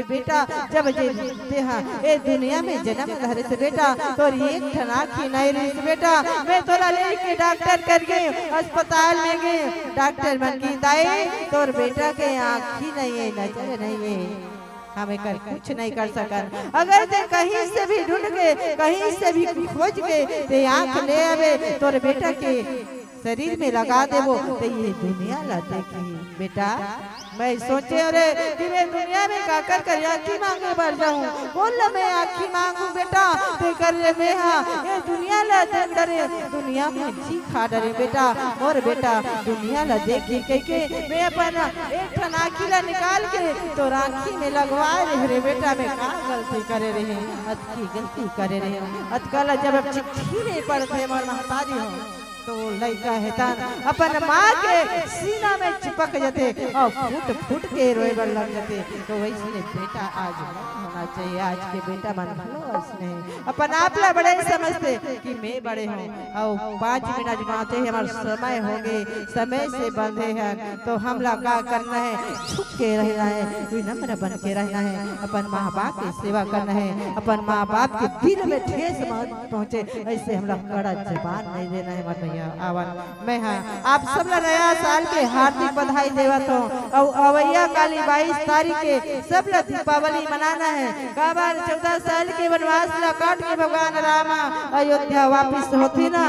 बेटा जब जे हाँ ए दुनिया में जन्म धरे से बेटा तोर एक ठनाखी नहीं रही बेटा, मैं तोरा लेके डॉक्टर कर गए अस्पताल में गए, डॉक्टर मन की दाई तोर बेटा के आँखी नहीं है नजर नहीं है, हमें कर कुछ नहीं कर सकन, अगर ते कहीं से भी ढूंढ के कहीं से भी खोज के ते आँख ले आवे तोर बेटा के शरीर में लगा देवो तो ये दुनिया ला देखी बेटा। मैं सोचे अरे कि मैं दुनिया में काकर कर आँखी मांगे बढ़ जाऊं, बोल मैं आँखी मांगू बेटा ते कर ले मैं हाँ ये दुनिया ला देख डरे, दुनिया में जी खा डरे बेटा, और बेटा दुनिया ला देखी के मैं अपन एक ठन आँखी ला निकाल के तो आँखी में लगवाए रहे रे बेटा, मैं का गलती करे रहे अतकी गलती करे रहे अतकल जब चिट्ठी नहीं पढ़ते मोर महतारी हो तो लड़का है तान अपन माँ के सीना में चिपक जाते और फूट फूट के रोए बर लग जाते। तो वैसे बेटा आज होना चाहिए, आज के बेटा मन भलो इसने अपन आप ला बड़े समझते कि मैं बड़े हूँ और 5 मिनट बनाते हैं हमारा समय हो गए, समय से बंधे हैं तो हम लोग क्या करना है, छुप के रहना है, विनम्र बन के रहना है, अपन माँ बाप की सेवा करना है, अपन माँ बाप के दिल में ठेस पहुँचे ऐसे हम लोग कड़ा जबान नहीं देना है। मत आवन मैं हाँ आप सब नया साल के हार्दिक बधाई देवत हूँ और अवैया काली 22 तारीख के सब लोग दीपावली मनाना है। काबार 14 साल के वनवास ला काट के भगवान राम अयोध्या वापिस होती ना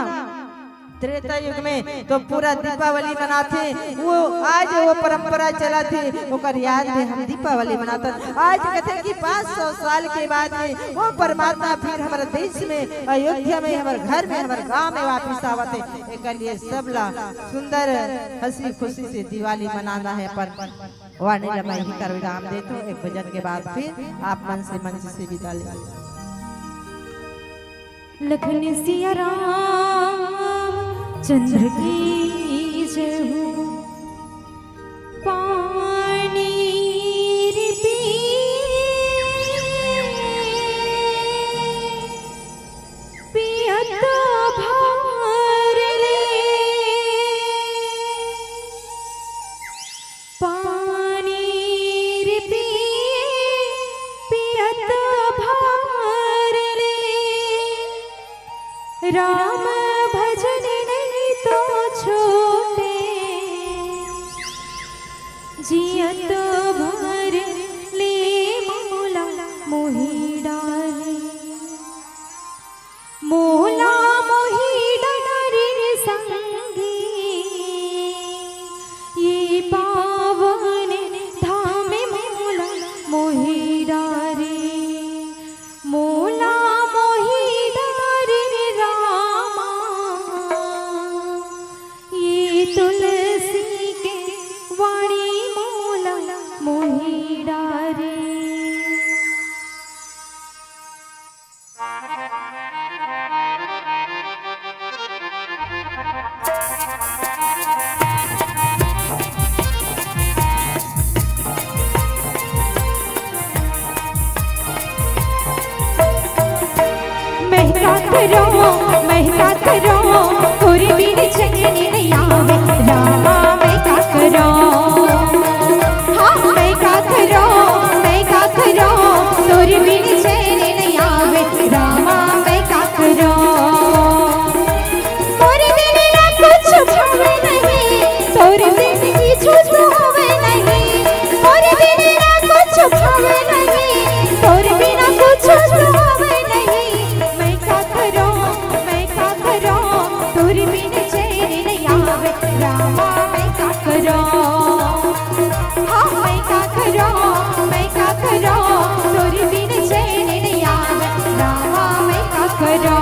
त्रेता युग में तो पूरा दीपावली मनाते, वो आज वो परंपरा चला थी ओकर याद में हम दीपावली मनाते। आज कहते कि 500 साल के बाद में वो परमात्मा फिर हमारे देश में अयोध्या में हमारे घर में हमारे गांव में वापिस आवते, एक लिए सब ला सुंदर हंसी खुशी से दिवाली मनाना है। पर वाणी मैं ही कर विराम देता हूँ, एक भजन के बाद फिर आप मन से मंच से विदा ले। लखन सिया राम चंद्र की जय हो, पानी रे पियत भर ले, राम भजन नहीं तो छोटे जियत भर ले मोला मोहि डारे मोला मोहि डारे संगी ये पावन धाम मोला मोहि डारे मोला मोहि डारे रामा ये तुलसी के वाणी मोला मोहि डारे। महका करो तोरे बिन चैन नहीं आवे रामा महका करो हाँ महका करो तोरे बिन चैन नहीं आवे रामा महका करो तोरे बिन ना कुछ भावे नहीं तोरे बिन कुछ भावे नहीं तोरे बिन ना कुछ भावे नहीं तोरे बिना कुछ भावे नहीं महका करो तोरे बिन चैन नहीं आवे रामा महका करो हाँ महका करो तोरे बिन चैन नहीं आवे रामा महका करो।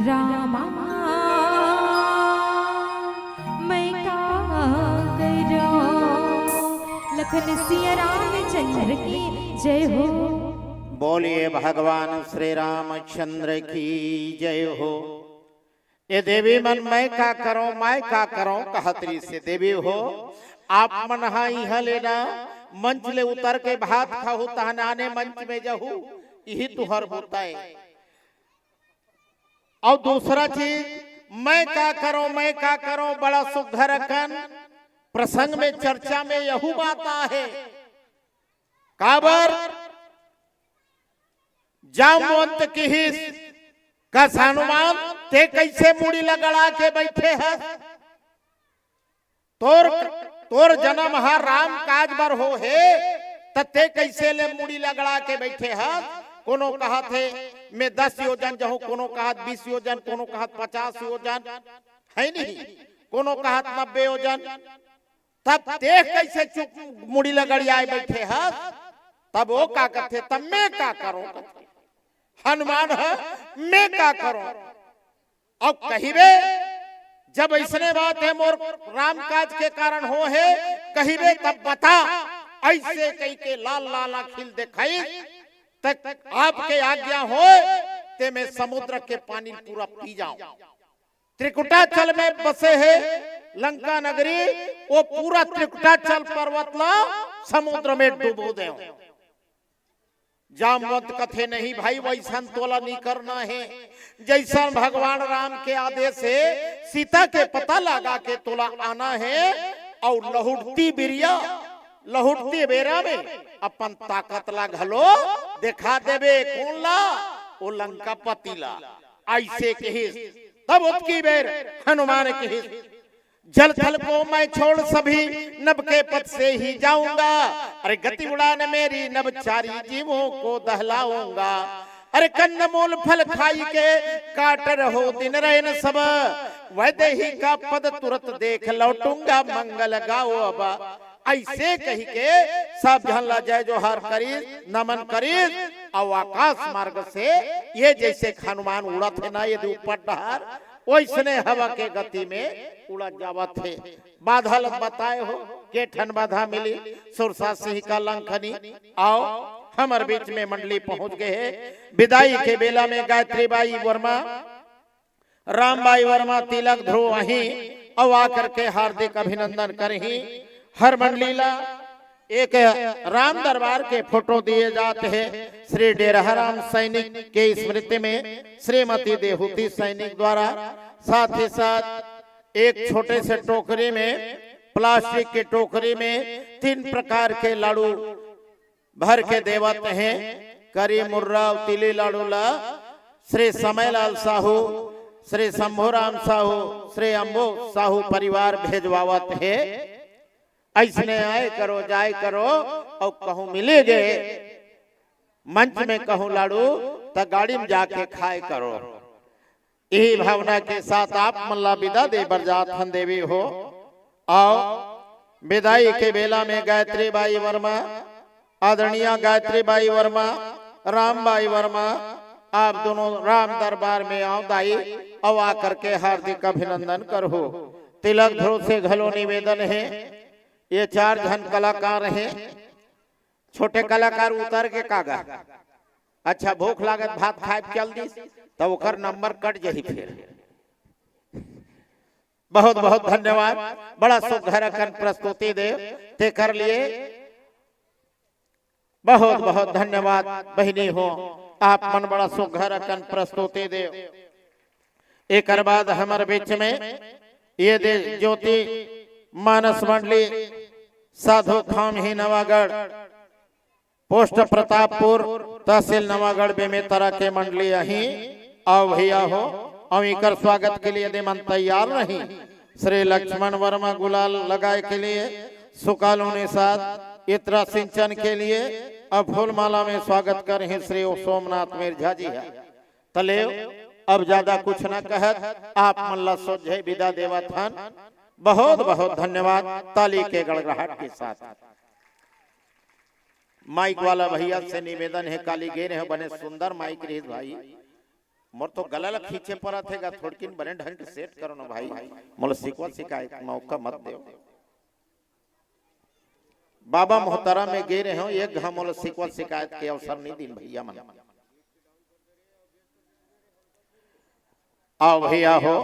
रामा मैं लखन सिया रामचंद्र की जय हो। बोलिए भगवान श्री रामचंद्र की जय हो। ये देवी मन मैं का करो कहतरी से देवी हो आप मन यहाँ लेना मंच ले उतर के भात खाऊ तहनाने मंच में जहू यही तुहर होता है। और दूसरा चीज मैं का करो बड़ा सुघर कन प्रसंग में चर्चा में यहू बात है काबर जामवंत की ही का हनुमान ते कैसे मुड़ी लगड़ा के बैठे है। तोर जन्म हा राम काज बर हो है तते कैसे ले मुड़ी लगड़ा के बैठे है। कोनो कहा थे मैं 10 योजन जहूं, कोनो कहा 20 योजन, कोनो कहा 50 योजन है नहीं, कोनो कहा 90 योजन। तब देख कैसे चुप मुड़ी लगड़ियाए बैठे है। तब वो का कहते तब मैं का करूं हनुमान है मैं का करूं। अब कहिबे जब ऐसने बात है मोर राम काज के कारण हो है कहिबे तब बता ऐसे कही के लाल लाल खिल दिखाई तक आपके आज्ञा हो ते मैं समुद्र के पानी पूरा पी जाऊं। त्रिकुटाचल में बसे है लंका नगरी वो पूरा त्रिकुटाचल पर्वत ला समुद्र में डुबो दे। जामवंत कथे नहीं भाई वैसा तोला नहीं करना है। जैसा भगवान राम के आदेश से सीता के पता लगा के तोला आना है और लहुटती बेरा में अपन ताकत ला घलो दिखा देवे कौन ला वो लंका पतिला ऐसे कही। तब उसकी बेर हनुमान कही जल थल को मैं छोड़ सभी नभ के पथ से ही जाऊंगा। अरे गति उड़ान मेरी नभ चारी जीवों को दहलाऊंगा। अरे कंदमूल फल खाई के काट रहो दिन रहन सब वैदेही का पद तुरंत देख लौटूंगा मंगल गाओ अब। ऐसे कही के सब जन ला जय जोहार करी नमन करी और आकाश मार्ग से ये जैसे हनुमान उड़त है ना ये ऊपर डहार वैसने हवा के गति में उड़ा जावत है। बाधा बताए हो के ठन बाधा मिली सुरसा सिंह का लंखनी आओ हमारे बीच में मंडली पहुंच गए है। विदाई के बेला में गायत्री बाई वर्मा रामबाई वर्मा तिलक ध्रुव वहीं और आकर के हार्दिक अभिनंदन करही। हर मंडलीला एक राम दरबार के फोटो दिए जाते हैं। श्री डेरहराम सैनिक के स्मृति में श्रीमती देहूती सैनिक द्वारा साथ ही साथ एक छोटे से टोकरी में प्लास्टिक की टोकरी में 3 प्रकार के लाड़ू भर के देवत हैं। करी मुर्रा तिली लाड़ू ला श्री समयलाल साहू श्री शंभुराम साहू श्री अम्बो साहू परिवार भेजवावत है। ऐसने आए करो जाए करो और कहूं मिले गए मंच में कहूं लाड़ू तो गाड़ी में जाके खाए करो। यही भावना के साथ आप मल्ला विदा दे बरजात हन देवी हो। आओ विदाई के बेला में गायत्री बाई वर्मा आदरणीय गायत्री बाई वर्मा राम बाई वर्मा आप दोनों राम दरबार में आओ दाई और आकर के हार्दिक अभिनंदन करो। तिलक ध्रुव से घलो निवेदन है ये 4 जन कलाकार हैं। छोटे कलाकार उतर के कागा अच्छा भूख लागत भात खाए चल दी तब ओकर नंबर कट जही फिर। बहुत बहुत धन्यवाद बड़ा सुघर कन प्रस्तुति दे ते कर लिए बहुत बहुत धन्यवाद बहिनी हो आप मन बड़ा सुघर कन प्रस्तुति दे। एक बाद हमारे बीच में ये दे ज्योति मानस मंडली साधु खाम ही नवागढ़ पोस्ट प्रतापपुर तहसील नवागढ़ बेमेतरा के मंडली यही आओ भैया हो और इकर स्वागत के लिए यदि मन तैयार नहीं श्री लक्ष्मण वर्मा गुलाल लगाए के लिए सुकालों ने साथ इतना सिंचन के लिए अब फूलमाला में स्वागत कर रहे श्री सोमनाथ मिर्झा जी है। तले अब ज्यादा कुछ न कहत आप मल्ला सोझे विदा देवा थान। बहुत बहुत धन्यवाद ताली के गड़गड़ाहट के साथ। माइक वाला भैया से निवेदन है काली गेर है बने सुंदर माइक रही भाई मोर तो गला खींचे पड़ा थे थोड़किन बने ढंग से सेट करो ना भाई मोल सिकवा सिकाए मौका मत दो। बाबा मोहतरा में गे रहे हो एक घमोल सिकवत शिकायत के अवसर नहीं दिन भैया मन आओ भैया हो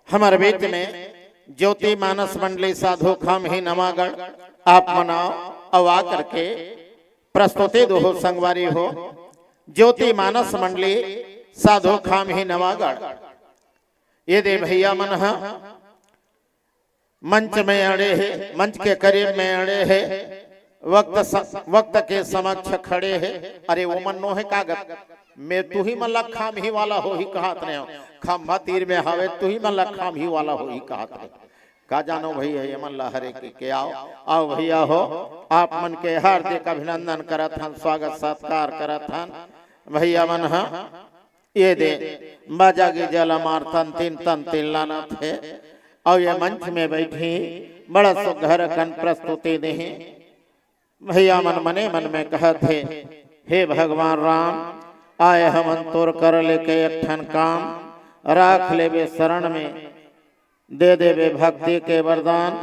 हमारे बीच में ज्योति मानस मंडली साधु खाम ही नवागढ़ आप मनाओ अवा करके प्रस्तुति दो हो संगवारी हो ज्योति मानस मंडली साधु खाम ही नवागढ़ ये दे भैया मन मंच में अड़े है मंच के करीब में अड़े है वक्त के समक्ष खड़े है अरे वो मनो है कागज मैं तू ही मल्ला खाम ही वाला हो ही कहत रहे हो खम्भा तीर में हवे तू ही मल्ला खाम ही वाला हो ही कहत रहे का जानो भैया ये मल्ला हरे के आओ आओ भैया हो आप मन के हार्दिक अभिनंदन करत हन स्वागत सत्कार करत हन भैया मन ये दे बाजा की जल मार तन तीन लाना थे और ये मंच में बैठी बड़ा सुघर कन प्रस्तुति दे भैया मन मने मन में कहते हे भगवान राम आए हम तोर कर लेके एक ठन काम राख ले बे शरण में दे बे भक्ति के वरदान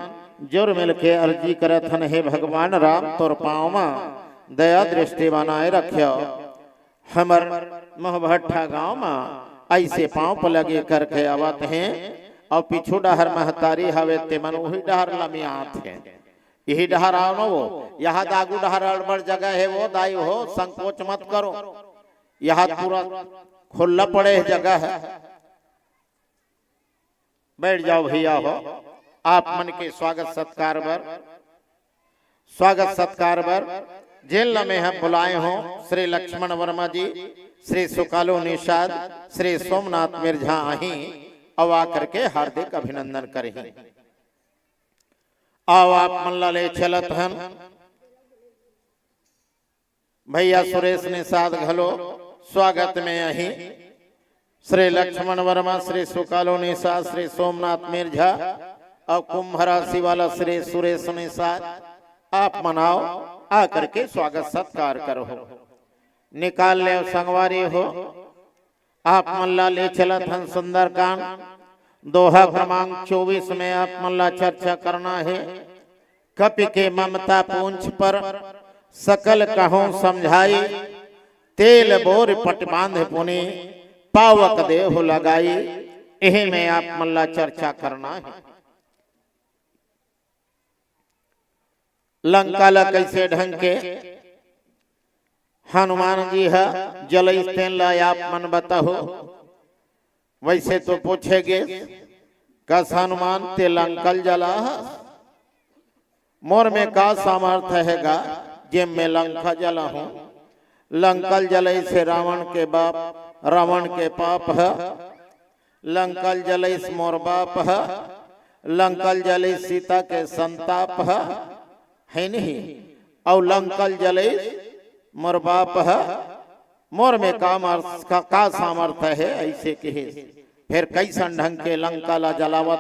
जोर मिल के अर्जी करत हन हे भगवान राम तोर पाँव में दया दृष्टि बनाए रखियो हमर मोहभट्ठा गांव में ऐसे पाँव पर लगे करके आवत हैं और पिछू डहर महतारी हवे ते मन वही डहर लमियात है यही डहर आओ न वो यहाँ दागू डहर अड़बड़ जगह है वो दाई हो संकोच मत करो यहाँ पूरा खुला पड़े जगह है बैठ जाओ भैया हो आप मन के स्वागत सत्कार बर जेल में हम बुलाए हो श्री लक्ष्मण वर्मा जी श्री सुकालो निषाद श्री सोमनाथ मिर्झा आही अवा करके हार्दिक अभिनंदन करें आओ आप मल्ला ले चलत हन भैया सुरेश निषाद घलो स्वागत में अही श्री लक्ष्मण वर्मा श्री सुकालो निषाद श्री सोमनाथ मिर्झा और कुंभ राशि वाला श्री सुरेश निषाद आप मनाओ आकर के स्वागत सत्कार करो निकाल ले संगवारी हो आप मल्ला ले चलत हन सुंदरकांड दोहा क्रमांक 24 में आप मल्ला चर्चा करना है कपि के ममता पूंछ पर सकल कहो समझाई तेल बोर पट बांध पुनि पावक देह लगाई यही में आप मल्ला चर्चा करना है लंका ला कैसे ढंग के हनुमान जी है जल ला आप मन बताओ वैसे तो पूछेगे कस हनुमान ते लंकल जला मोर में का सामर्थ्य हैगा जे मैं लंका जला हूं लंकल जलई से रावण के बाप रावण के पाप है लंकल जलई से मोर बाप है लंकल जलई सीता के संताप है नहीं और लंकल जलई मोर बाप है मोर में का सामर्थ्य है ऐसे कहे फिर कैसन ढंग के लंका ला जलावत